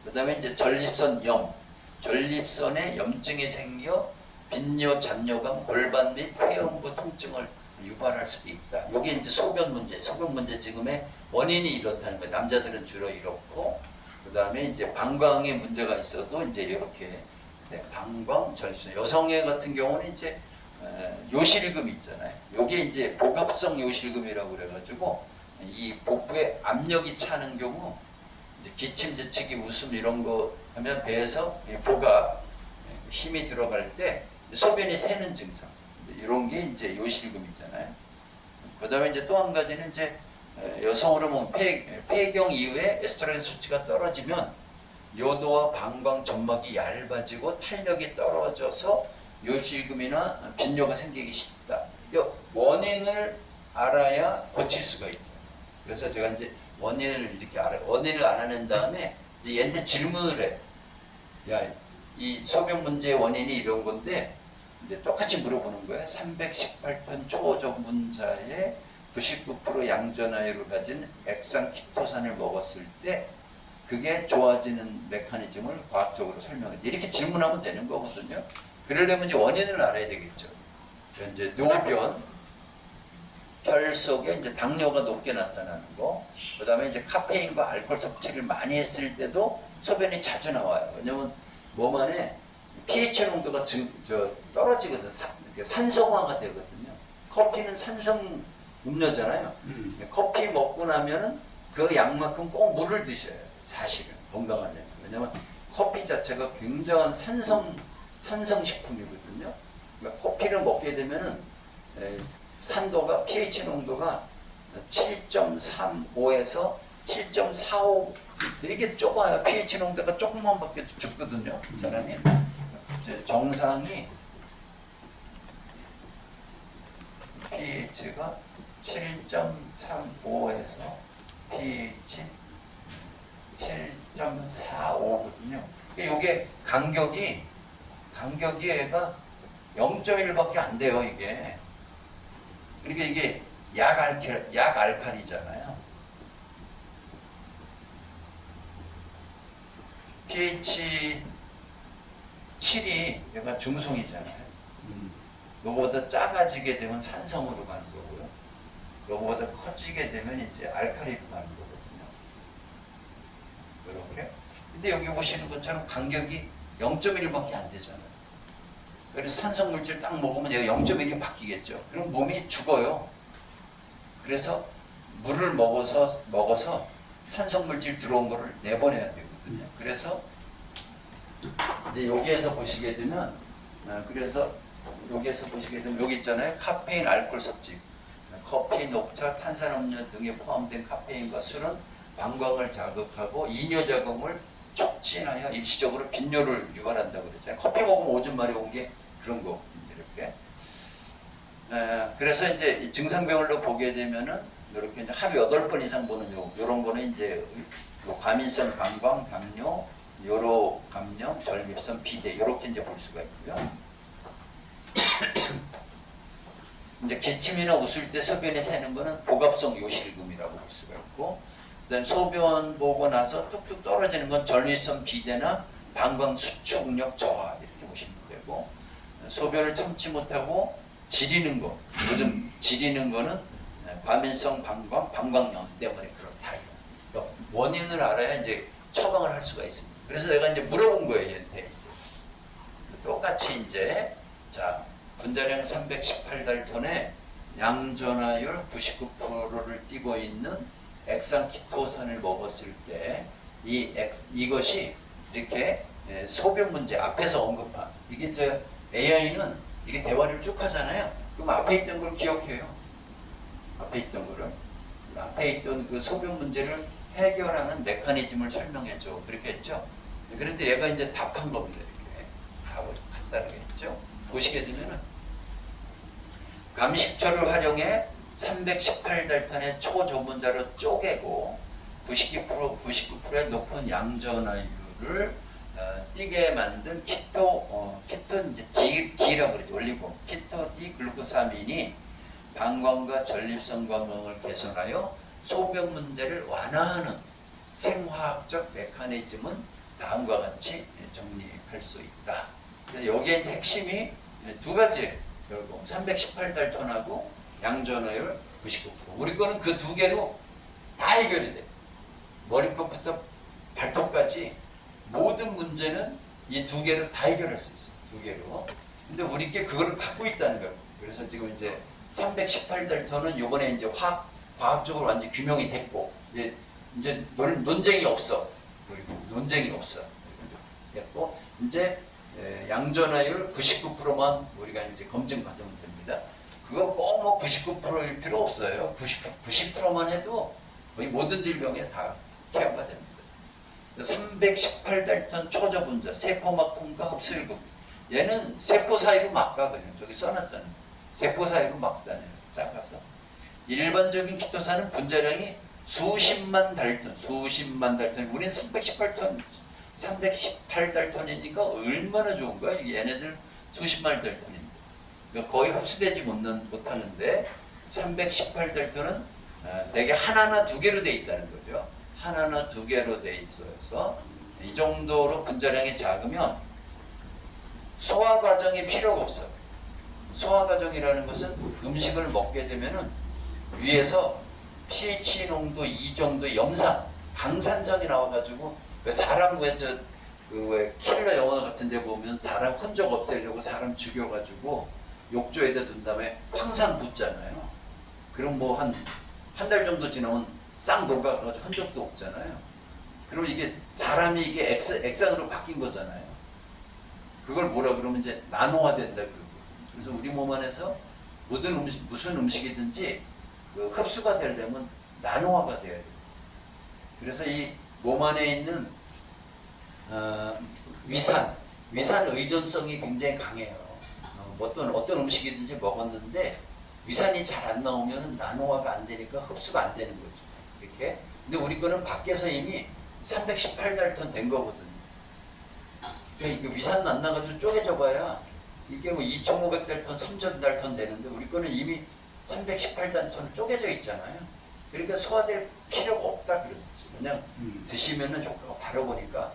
Speaker 1: 그다음에 이제 전립선염, 전립선에 염증이 생겨 빈뇨, 잔뇨감, 골반 및 회음부 통증을 유발할 수도 있다. 이게 이제 소변 문제, 소변 문제 지금의 원인이 이렇다는 거예요. 남자들은 주로 이렇고, 그 다음에 이제 방광에 문제가 있어도 이제 이렇게 방광, 전립선. 여성의 같은 경우는 이제 요실금 있잖아요. 이게 이제 복합성 요실금이라고 그래가지고 이 복부에 압력이 차는 경우 이제 기침, 재채기, 웃음 이런 거 하면 배에서 복압 힘이 들어갈 때 소변이 새는 증상. 이런 게 이제 요실금이잖아요. 그 다음에 이제 또 한 가지는 이제 여성 호르몬 폐경 이후에 에스트로겐 수치가 떨어지면 요도와 방광 점막이 얇아지고 탄력이 떨어져서 요실금이나 빈뇨가 생기기 쉽다. 원인을 알아야 고칠 수가 있죠. 그래서 제가 이제 원인을 이렇게 원인을 알아낸 다음에 이제 얘한테 질문을 해. 야, 이 소변 문제의 원인이 이런 건데 이제 똑같이 물어보는 거예요. 318톤 초저분자의 99% 양전하율을 가진 액상키토산을 먹었을 때 그게 좋아지는 메커니즘을 과학적으로 설명해. 이렇게 질문하면 되는 거거든요. 그러려면 이제 원인을 알아야 되겠죠. 이제 노변, 혈 속에 이제 당뇨가 높게 나타나는 거, 그 다음에 이제 카페인과 알코올 섭취를 많이 했을 때도 소변이 자주 나와요. 왜냐면 몸 안에 pH 농도가 떨어지거든. 산성화가 되거든요. 커피는 산성 음료잖아요. 커피 먹고 나면은 그 양만큼 꼭 물을 드셔야 돼요. 사실은 건강하려면. 왜냐면 커피 자체가 굉장한 산성식품이거든요. 그러니까 커피를 먹게 되면은 산도가 pH 농도가 7.35에서 7.45 되게 좁아요. pH 농도가 조금만밖에 죽거든요. 사람이 정상이 pH가 7.35에서 pH 7.45거든요. 이게 간격이 얘가 0.1밖에 안 돼요. 이게. 그러니까 이게 약알칼리잖아요. pH 7이 얘가 중성이잖아요. 요거보다 작아지게 되면 산성으로 가는 거고요. 요거보다 커지게 되면 이제 알칼리로 가는 거거든요. 이렇게. 근데 여기 보시는 것처럼 간격이 0.1밖에 안 되잖아요. 그래서 산성 물질 딱 먹으면 얘가 0.1이 바뀌겠죠. 그럼 몸이 죽어요. 그래서 물을 먹어서 산성 물질 들어온 거를 내보내야 되거든요. 그래서 이제 여기에서 보시게 되면 여기 있잖아요. 카페인, 알코올 섭취, 커피, 녹차, 탄산음료 등에 포함된 카페인과 술은 방광을 자극하고 이뇨 작용을 촉진하여 일시적으로 빈뇨를 유발한다고 그랬잖아요. 커피 먹으면 오줌 마려운 게 그런 거 이렇게. 그래서 이제 증상별로 보게 되면은 이렇게 이제 하루 8번 이상 보는 요런 거는 이제 과민성 방광, 당뇨, 요로 감염, 전립선, 비대 이렇게 이제 볼 수가 있고요. 이제 기침이나 웃을 때 소변이 새는 거는 복압성 요실금이라고 볼 수가 있고, 그다음 소변 보고 나서 뚝뚝 떨어지는 건 전립선 비대나 방광 수축력 저하 이렇게 보시면 되고, 소변을 참지 못하고 지리는 거, 요즘 지리는 거는 과민성 방광염 때문에 그렇다. 그러니까 원인을 알아야 이제 처방을 할 수가 있습니다. 그래서 내가 이제 물어본 거예요, 얘한테. 똑같이 이제 자 분자량 318달톤에 양전하율 99%를 띠고 있는 액상키토산을 먹었을 때 이것이 이렇게 소변 문제 앞에서 언급한 이게 저 AI는 이게 대화를 쭉 하잖아요. 그럼 앞에 있던 걸 기억해요. 앞에 있던 그 소변 문제를 해결하는 메커니즘을 설명해줘. 그렇게 했죠. 그런데 얘가 이제 답한 겁니다. 이렇게 답을 간단하게 했죠. 보시게 되면은 감식초를 활용해 318달톤의 초저분자로 쪼개고 99%의 높은 양전하율을 띠게 만든 키토 이제 D라고 그러죠. 올리고 키토 D 글루코사민이 방광과 전립선 건강을 개선하여 소변 문제를 완화하는 생화학적 메커니즘은 다음과 같이 정리할 수 있다. 그래서 여기에 이제 핵심이 두 가지예요. 결국 318달톤하고 양전하율 99%. 우리 거는 그 두 개로 다 해결이 돼. 머리끝부터 발톱까지 모든 문제는 이 두 개로 다 해결할 수 있어. 두 개로. 근데 우리 게 그거를 갖고 있다는 거예요. 그래서 지금 이제 318달톤은 요번에 이제 과학적으로 완전 규명이 됐고 이제 논쟁이 없어. 논쟁이 없어. 됐고 이제 양전하율 99%만 우리가 이제 검증받으면 됩니다. 그거 꼭 뭐 99%일 필요 없어요. 90%만 해도 거의 모든 질병에 다 케어가 됩니다. 318달톤 초저분자 세포막통과 흡수율금 얘는 세포 사이로 막 가거든요. 저기 써놨잖아요. 세포 사이로 막 다녀요. 작아서. 일반적인 키토산은 분자량이 수십만 달톤. 우리는 318달톤이니까 얼마나 좋은 거야? 얘네들 수십만 달톤인데. 그러니까 거의 흡수되지 못하는데 318델토는 대개 하나나 두 개로 돼 있다는 거죠. 하나나 두 개로 돼 있어서 이 정도로 분자량이 작으면 소화 과정이 필요가 없어요. 소화 과정이라는 것은 음식을 먹게 되면은 위에서 pH 농도 2 정도 염산, 강산성이 나와가지고 사람 왜 킬러 영화 같은 데 보면 사람 흔적 없애려고 사람 죽여가지고 욕조에다 둔 다음에 황산 붓잖아요. 그럼 뭐 한 달 정도 지나면 싹 녹아가지고 흔적도 없잖아요. 그럼 이게 사람이 이게 액상으로 바뀐 거잖아요. 그걸 뭐라 그러면 이제 나노화된다 그러고. 그래서 우리 몸 안에서 무슨 음식이든지 그 흡수가 되려면 나노화가 돼야 돼요. 그래서 이 몸 안에 있는 위산 의존성이 굉장히 강해요. 어떤 음식이든지 먹었는데 위산이 잘 안 나오면 나노화가 안 되니까 흡수가 안 되는 거죠. 이렇게. 근데 우리 거는 밖에서 이미 318달톤 된 거거든요. 그러니까 위산 안 나가서 쪼개져 봐야 이게 뭐 2500달톤, 3000달톤 되는데 우리 거는 이미 318달톤 쪼개져 있잖아요. 그러니까 소화될 필요가 없다 그러지. 그냥 드시면은 효과가 바로 보니까.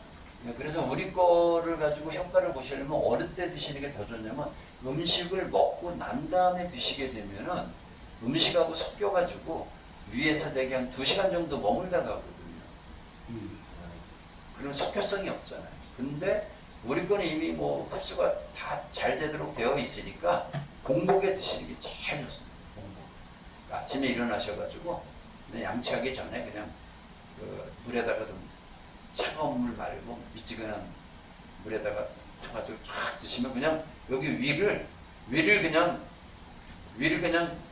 Speaker 1: 그래서 우리 거를 가지고 효과를 보시려면 어느 때 드시는 게 더 좋냐면 음식을 먹고 난 다음에 드시게 되면은 음식하고 섞여가지고 위에서 되게 한 2시간 정도 머물다 가거든요. 그런 석효성이 없잖아요. 근데 우리 거는 이미 뭐 흡수가 다 잘 되도록 되어 있으니까 공복에 드시는 게 제일 좋습니다. 공복. 아침에 일어나셔가지고 그냥 양치하기 전에 그냥 그 물에다가 좀 차가운 물 말고 미지근한 물에다가 타가지고 쫙 드시면 그냥 여기 위를 그냥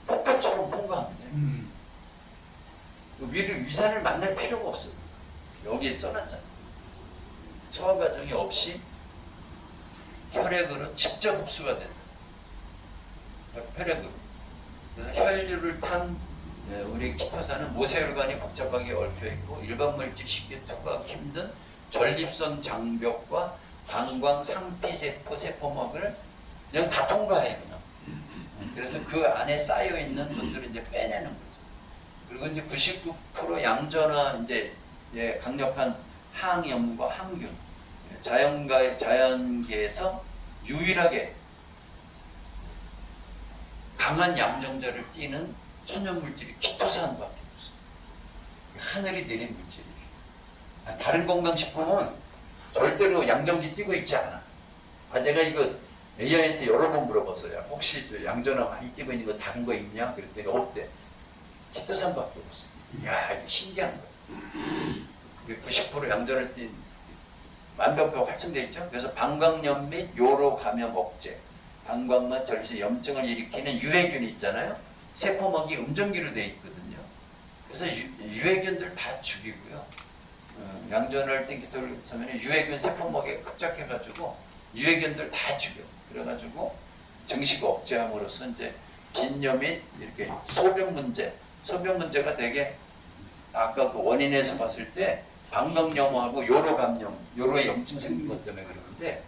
Speaker 1: 폭포처럼 통과하면 돼요. 위산을 만날 필요가 없어요. 여기에 써놨잖아요. 소화 과정이 없이 혈액으로 직접 흡수가 된다. 혈액으로. 그래서 혈류를 탄 우리 키토산은 모세혈관이 복잡하게 얽혀 있고 일반 물질 쉽게 투과하기 힘든 전립선 장벽과 방광, 상피세포, 세포막을 그냥 다 통과해요. 그냥. 그래서 그 안에 쌓여 있는 분들을 이제 빼내는 거죠. 그리고 이제 99% 양전화 이제 강력한 항염과 항균, 자연계에서 유일하게 강한 양정자를 띠는 천연물질이 키토산밖에 없어요. 하늘이 내린 물질이에요. 다른 건강식품은 절대로 양정지 띄고 있지 않아. 내가 이거 AI한테 여러 번 물어봤어요. 혹시 저 양전화 많이 띄고 있는 거 다른 거 있냐? 그랬더니 없대. 키토산밖에 없어요. 이야, 이게 신기한 거예요. 90% 양전을 띈 만병표가 활성되어 있죠. 그래서 방광염 및 요로 감염 억제, 방광만 전립선 염증을 일으키는 유해균 있잖아요. 세포막이 음정기로 되어 있거든요. 그래서 유해균들 다 죽이고요. 양전을 띈 키토산은 유해균 세포막에 흡착해가지고 유해균들 다 죽여. 그래가지고 증식 억제함으로써 이제 빈뇨 및 이렇게 소변 문제가 되게 아까 그 원인에서 봤을 때 방광염하고 요로 감염, 요로에 염증 생긴 것 때문에 그러는데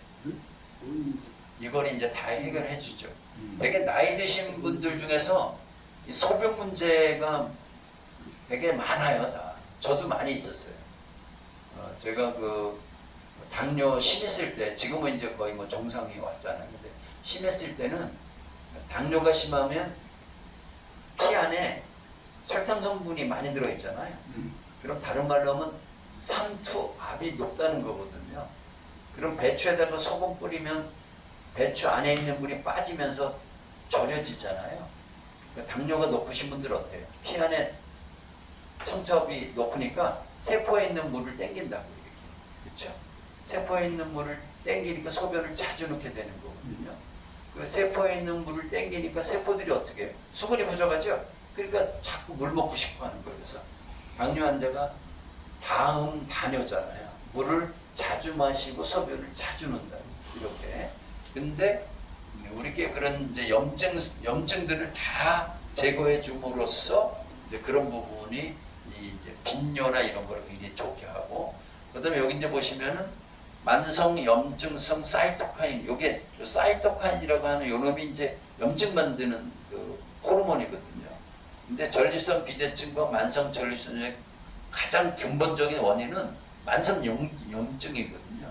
Speaker 1: 이걸 이제 다 해결해 주죠. 되게 나이 드신 분들 중에서 이 소변 문제가 되게 많아요. 다. 저도 많이 있었어요. 제가 그 당뇨 심했을 때, 지금은 이제 거의 뭐 정상이 왔잖아요. 근데 심했을 때는 당뇨가 심하면 피 안에 설탕 성분이 많이 들어있잖아요. 그럼 다른 말로 하면 삼투압이 높다는 거거든요. 그럼 배추에다가 소금 뿌리면 배추 안에 있는 물이 빠지면서 절여지잖아요. 그러니까 당뇨가 높으신 분들 어때요? 피 안에 삼투압이 높으니까 세포에 있는 물을 땡긴다고 이렇게. 그렇죠? 세포에 있는 물을 땡기니까 소변을 자주 넣게 되는 거거든요. 그 세포에 있는 물을 땡기니까 세포들이 어떻게 해요? 수분이 부족하죠? 그러니까 자꾸 물 먹고 싶어 하는 거예요. 그래서 당뇨 환자가 다음 단뇨잖아요. 물을 자주 마시고 소변을 자주 넣는다. 이렇게. 근데 우리께 그런 이제 염증들을 다 제거해 줌으로써 이제 그런 부분이 이제 빈뇨나 이런 걸 굉장히 좋게 하고, 그다음에 여기 이제 보시면은 만성 염증성 사이토카인, 요게 사이토카인이라고 하는 요놈이 이제 염증 만드는 그 호르몬이거든요. 근데 전립선 비대증과 만성 전립선의 가장 근본적인 원인은 만성 염증이거든요.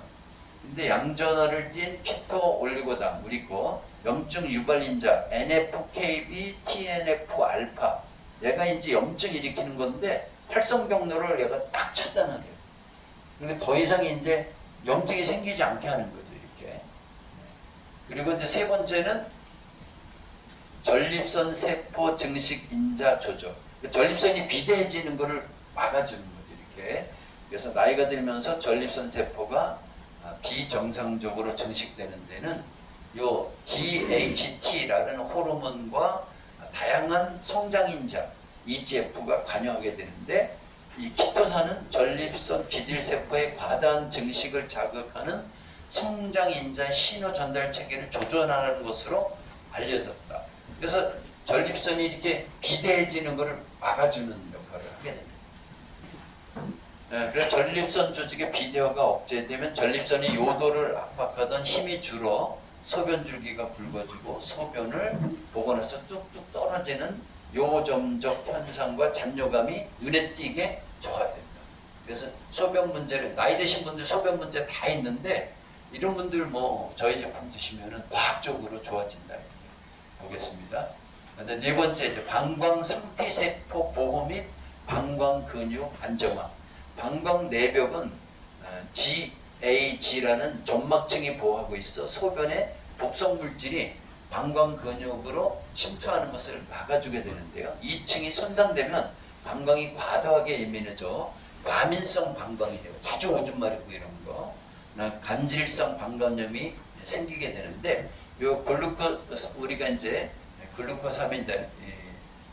Speaker 1: 근데 양전하를 띤 키토 올리고당, 우리 거 염증 유발인자 NF-kB, TNF-알파, 얘가 이제 염증 일으키는 건데 활성 경로를 얘가 딱 차단하게. 그러니까 더 이상 이제 염증이 생기지 않게 하는 거죠, 이렇게. 그리고 이제 세 번째는 전립선 세포 증식 인자 조절. 전립선이 비대해지는 것을 막아주는 거죠, 이렇게. 그래서 나이가 들면서 전립선 세포가 비정상적으로 증식되는 데는 요 DHT라는 호르몬과 다양한 성장인자 EGF가 관여하게 되는데, 이 키토산은 전립선 기질세포의 과다한 증식을 자극하는 성장인자 신호 전달 체계를 조절하는 것으로 알려졌다. 그래서 전립선이 이렇게 비대해지는 것을 막아주는 역할을 하게 됩니다. 그래서 전립선 조직의 비대화가 억제되면 전립선이 요도를 압박하던 힘이 줄어 소변 줄기가 굵어지고 소변을 보고 나서 뚝뚝 떨어지는 요점적 현상과 잔뇨감이 눈에 띄게 저하됩니다. 그래서 소변 문제를, 나이 드신 분들 소변 문제 다 있는데 이런 분들 뭐 저희 제품 드시면은 과학적으로 좋아진다 이렇게 보겠습니다. 근데 네 번째 이제 방광 상피세포 보호 및 방광 근육 안정화. 방광 내벽은 GAG라는 점막층이 보호하고 있어 소변에 독성 물질이 방광 근육으로 침투하는 것을 막아주게 되는데요. 이 층이 손상되면 방광이 과도하게 예민해져 과민성 방광이 되고 자주 오줌 마렵고 이런 거, 간질성 방광염이 생기게 되는데, 요 우리가 이제 글루코사민제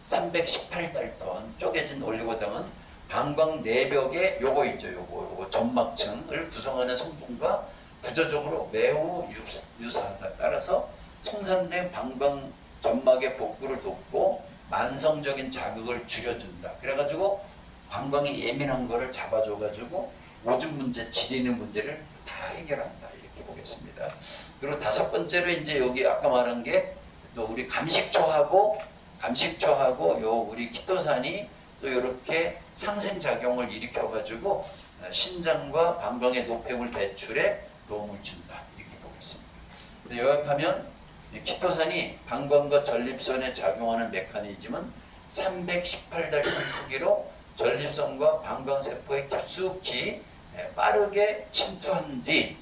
Speaker 1: 318달톤 쪼개진 올리고당은 방광 내벽에 요거 있죠, 요거 점막층을 구성하는 성분과 구조적으로 매우 유사하다. 따라서 손상된 방광 점막의 복구를 돕고 만성적인 자극을 줄여준다. 그래가지고 방광이 예민한 거를 잡아줘가지고 오줌 문제, 지리는 문제를 다 해결한다. 이렇게 보겠습니다. 그리고 다섯 번째로 이제 여기 아까 말한 게 또 우리 감식초하고 요 우리 키토산이 또 이렇게 상생작용을 일으켜가지고 신장과 방광의 노폐물 배출에 도움을 준다. 이렇게 보겠습니다. 요약하면 키토산이 방광과 전립선에 작용하는 메커니즘은 318달톤 크기로 전립선과 방광세포에 깊숙이 빠르게 침투한 뒤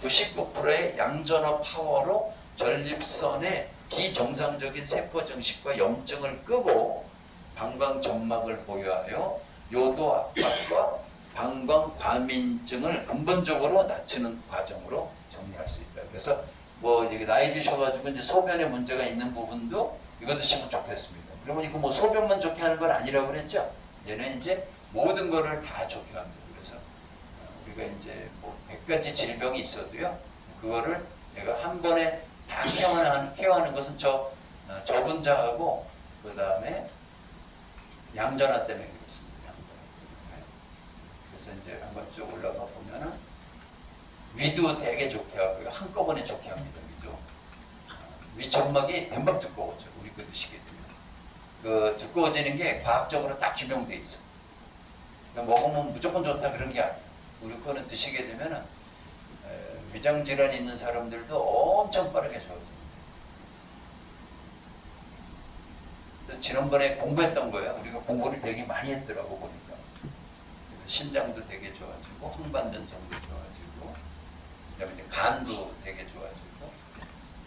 Speaker 1: 99%의 양전화 파워로 전립선의 비정상적인 세포 증식과 염증을 끄고 방광 점막을 보유하여 요도 압박과 방광 과민증을 근본적으로 낮추는 과정으로 정리할 수 있다. 그래서 뭐 이제 나이 드셔가지고 이제 소변에 문제가 있는 부분도 이거 드시면 좋겠습니다. 그러면 이거 뭐 소변만 좋게 하는 건 아니라고 그랬죠? 얘는 이제 모든 거를 다 좋게 합니다. 그래서 우리가 이제 뭐 100가지 질병이 있어도요, 그거를 내가 한 번에 다 케어하는 것은 저분자하고 그 다음에 양전화 때문에 그렇습니다. 그래서 이제 한번 쭉 올라가 보면은 위도 되게 좋게 하고요, 한꺼번에 좋게 합니다. 위점막이 덴박 두꺼워져. 우리 거 드시게 되면 그 두꺼워지는 게 과학적으로 딱 규명돼 있어. 그러니까 먹으면 무조건 좋다 그런 게 아니에요. 우리 거는 드시게 되면은 위장 질환 있는 사람들도 엄청 빠르게 좋아집니다. 그래서 지난번에 공부했던 거예요. 우리가 공부를 되게 많이 했더라고 보니까. 그래서 심장도 되게 좋아지고 홍반변성도 좋아지고 그다음에 이제 간도 되게 좋아지고.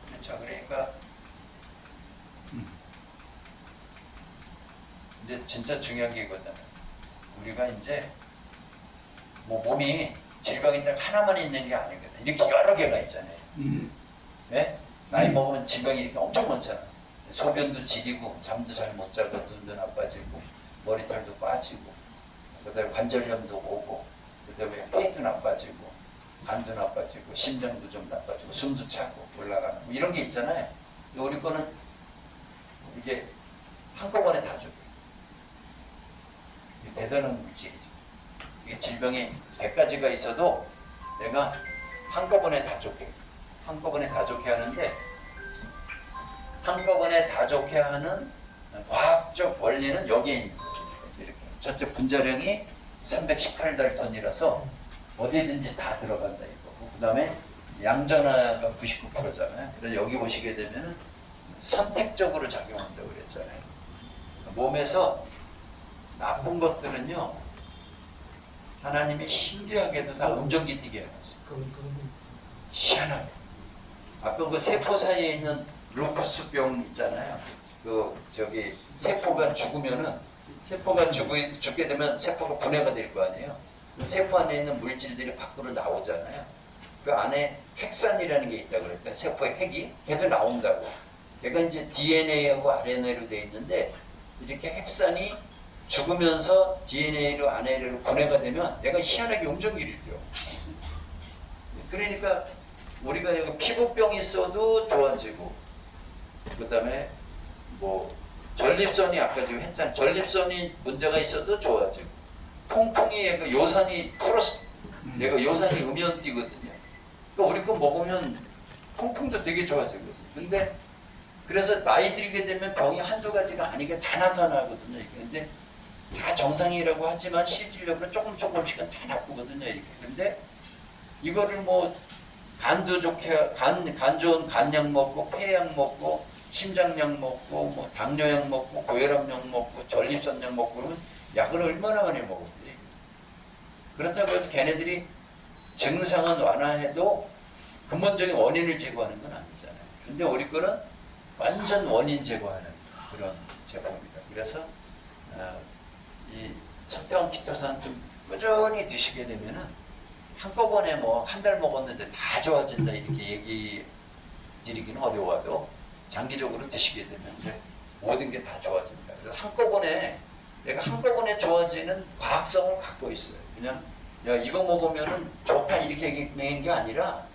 Speaker 1: 그렇죠. 그러니까 이제 진짜 중요한 게 이거잖아요. 우리가 이제 뭐 몸이 질병이 하나만 있는 게 아니거든. 이렇게 여러 개가 있잖아요. 네? 나이 먹으면 질병이 이렇게 엄청 많잖아. 소변도 지리고 잠도 잘 못 자고 눈도 나빠지고 머리털도 빠지고 그다음에 관절염도 오고 그다음에 페이도 나빠지고 간도 나빠지고 심장도 좀 나빠지고 숨도 차고 올라가는 뭐 이런 게 있잖아요. 우리 거는 이제 한꺼번에 다 줘요. 대단한 물질이죠. 이게 질병이 100가지가 있어도 내가 한꺼번에 다 좋게 하는데, 한꺼번에 다 좋게 하는 과학 과학적 원리는 여기에 있는 거죠. 이렇게. 첫째 분자량이 318달톤이라서 어디든지 다 들어간다 이거고. 그 다음에 양전하가 99%잖아요. 그래서 여기 보시게 되면 선택적으로 작용한다고 그랬잖아요. 몸에서 나쁜 것들은요, 하나님이 신기하게도 다 음정기띠게 해놨어요. 희한하게. 아까 그 세포 사이에 있는 루푸스병 있잖아요. 세포가 죽으면은, 세포가 죽게 되면 세포가 분해가 될 거 아니에요. 세포 안에 있는 물질들이 밖으로 나오잖아요. 그 안에 핵산이라는 게 있다고 그랬잖아요. 세포의 핵이 계속 나온다고. 걔가 이제 DNA하고 RNA로 되어 있는데, 이렇게 핵산이 죽으면서 DNA로 RNA로 분해가 되면 얘가 희한하게 음정기를 줘. 그러니까 우리가 여기 피부병이 있어도 좋아지고, 그 다음에 뭐 전립선이 아까 지금 했잖아요. 전립선이 문제가 있어도 좋아지고, 통풍이 얘가 요산이 얘가 요산이 음연띠거든요. 그러니까 우리 거 먹으면 통풍도 되게 좋아지거든요. 근데 그래서 나이 들게 되면 병이 한두 가지가 아니게 다 나타나거든요. 근데 다 정상이라고 하지만 실질적으로 조금씩은 다 나쁘거든요. 이렇게. 근데 이거를 뭐 간도 좋게 간 좋은 간약 먹고 폐약 먹고 심장약 먹고 뭐 당뇨약 먹고 고혈압약 먹고 전립선약 먹고 그러면 약을 얼마나 많이 먹었지. 그렇다고 해서 걔네들이 증상은 완화해도 근본적인 원인을 제거하는 건 아니잖아요. 근데 우리 거는 완전 원인 제거하는 그런 제품입니다. 그래서 이 석태환 키토산 좀 꾸준히 드시게 되면은 한꺼번에 뭐 한 달 먹었는데 다 좋아진다 이렇게 얘기 드리기는 어려워도 장기적으로 드시게 되면 이제 모든 게 다 좋아진다. 그래서 한꺼번에 내가 한꺼번에 좋아지는 과학성을 갖고 있어요. 그냥 야 이거 먹으면은 좋다 이렇게 얘기하는 게 아니라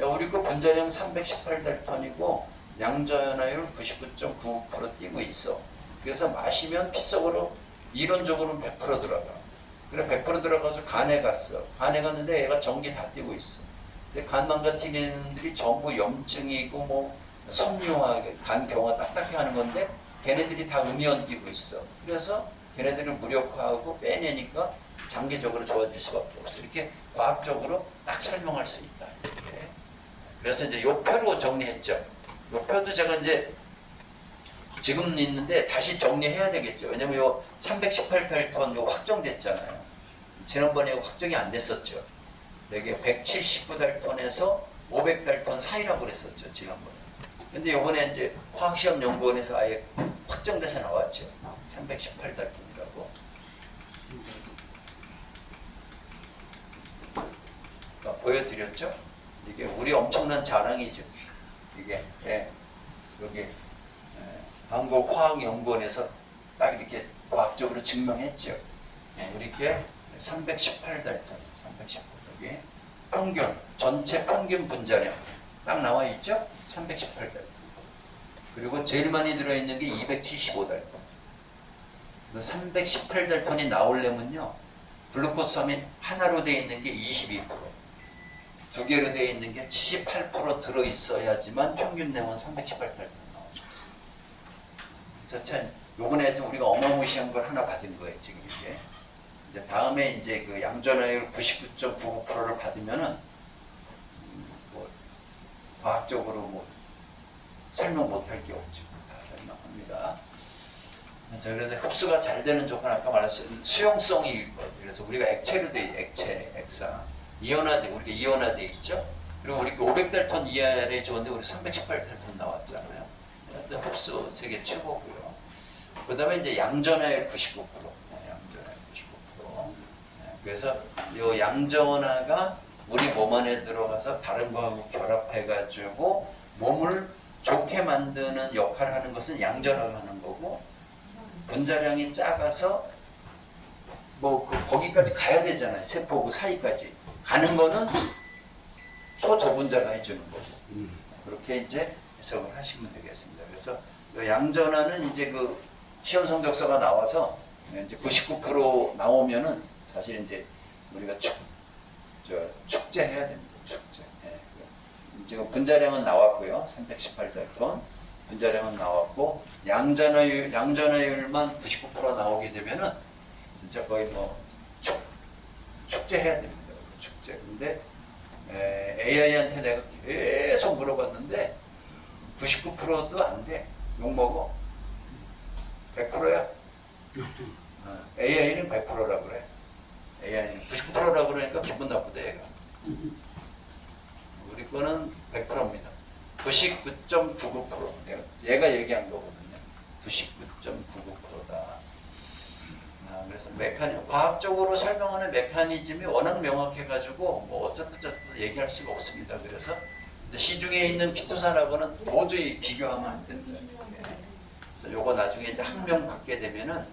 Speaker 1: 야, 우리 거 분자량 318달톤이고 양전하율 99.9% 뛰고 있어. 그래서 마시면 피 속으로 이론적으로는 100% 들어가. 그래 100% 들어가서 간에 갔어. 간에 갔는데 얘가 전기 다 뛰고 있어. 근데 간 망가뜨리는 애들이 전부 염증이고 뭐 섬유하게 간 경화 딱딱해 하는 건데 걔네들이 다 음이온 뛰고 있어. 그래서 걔네들을 무력화하고 빼내니까 장기적으로 좋아질 수밖에 없어. 이렇게 과학적으로 딱 설명할 수 있다. 이렇게. 그래서 이제 요 표로 정리했죠. 요 표도 제가 이제 지금 있는데 다시 정리해야 되겠죠. 왜냐면 요 318달톤 요 확정됐잖아요. 지난번에 확정이 안 됐었죠. 이게 179달톤에서 500달톤 사이라고 그랬었죠. 지난번에. 근데 요번에 이제 화학시험연구원에서 아예 확정돼서 나왔죠. 318달톤이라고. 보여드렸죠? 이게 우리 엄청난 자랑이죠. 이게 여기 한국화학연구원에서 딱 이렇게 과학적으로 증명했죠. 우리께 318달톤, 318 여기 평균 전체 평균 분자량 딱 나와 있죠? 318달톤. 그리고 제일 많이 들어있는 게 275달톤. 318달톤이 나오려면요, 글루코사민 하나로 되어 있는 게 22%, 두 개로 되어 있는 게 78% 들어있어야지만 평균 내면 318달톤 나옵니다. 그래서 참 요번에도 우리가 어마무시한 걸 하나 받은 거예요. 지금 이게 이제 다음에 이제 그 양전하율 99.99%를 받으면은 뭐 과학적으로 뭐 설명 못할 게 없죠. 다 설명합니다. 자, 그래서 흡수가 잘 되는 조건 아까 말했듯이 수용성이 것. 그래서 우리가 액체로 돼 액체, 액상, 이온화돼 우리가 이온화돼 있죠. 그리고 우리 500달톤 이하에 좋은데 우리 318달톤 나왔잖아요. 흡수 세계 최고고요. 그다음에 이제 양전하율 99%, 양전하율 99%. 그래서 이 양전하가 우리 몸 안에 들어가서 다른 거하고 결합해가지고 몸을 좋게 만드는 역할을 하는 것은 양전하가 하는 거고, 분자량이 작아서 뭐 거기까지 가야 되잖아요. 세포 그 사이까지 가는 거는 초저분자가 해주는 거고. 그렇게 이제 해석을 하시면 되겠습니다. 그래서 양전하는 이제 그 시험 성적서가 나와서 이제 99% 나오면은 사실 이제 우리가 축제해야 됩니다. 축제. 지금 분자량은 나왔고요. 318달톤. 분자량은 나왔고 양전화율만 99% 나오게 되면은 진짜 거의 뭐 축제해야 됩니다. 축제. 근데 AI한테 내가 계속 물어봤는데 99%도 안 돼. 욕먹어. 100%야. AI는 100%라 그래. AI는 99%라 그러니까 기분 나쁘대 얘가. 우리 거는 100%입니다. 99.99%. 얘가 얘기한 거거든요. 99.99%다. 그래서 과학적으로 설명하는 메커니즘이 워낙 명확해가지고 뭐 어쩌고저쩌고 얘기할 수가 없습니다. 그래서 시중에 있는 키토산하고는 도저히 비교하면 안 된다. 그래서 요거 나중에 이제 학명 받게 되면은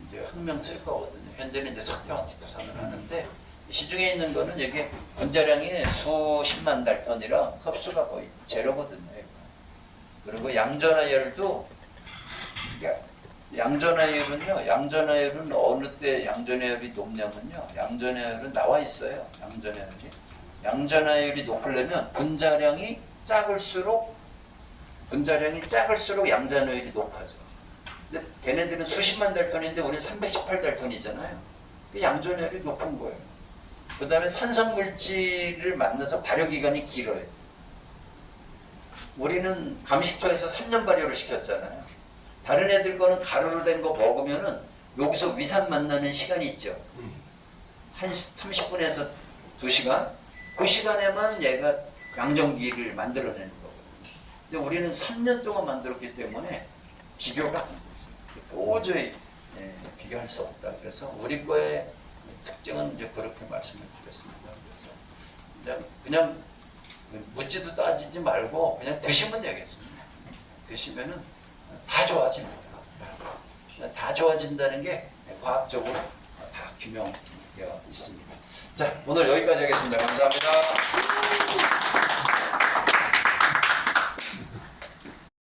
Speaker 1: 이제 학명 쓸 거거든요. 현재는 이제 석태화 키토산을 하는데 시중에 있는 거는 여기 분자량이 수십만 달톤이라 흡수가 거의 제로거든요. 그리고 양전화율도 양전화율은 어느 때 양전화율이 높냐면요. 양전화율은 나와 있어요. 양전화율이 높으려면 분자량이 작을수록 양전화율이 높아져. 근데 걔네들은 수십만 달톤인데 우리는 318달톤이잖아요. 양전화율이 높은 거예요. 그 다음에 산성물질을 만나서 발효기간이 길어요. 우리는 감식초에서 3년 발효를 시켰잖아요. 다른 애들 거는 가루로 된 거 먹으면은 여기서 위산 만나는 시간이 있죠. 한 30분에서 2시간? 그 시간에만 얘가 양전기를 만들어내는 거거든요. 근데 우리는 3년 동안 만들었기 때문에 비교가 안 되죠. 도저히 비교할 수 없다. 그래서 우리 거의 특징은 이제 그렇게 말씀을 드렸습니다. 그래서 그냥 묻지도 따지지 말고 그냥 드시면 되겠습니다. 드시면은 다 좋아집니다. 다 좋아진다는 게 과학적으로 다 규명되어 있습니다. 자, 오늘 여기까지 하겠습니다. 감사합니다.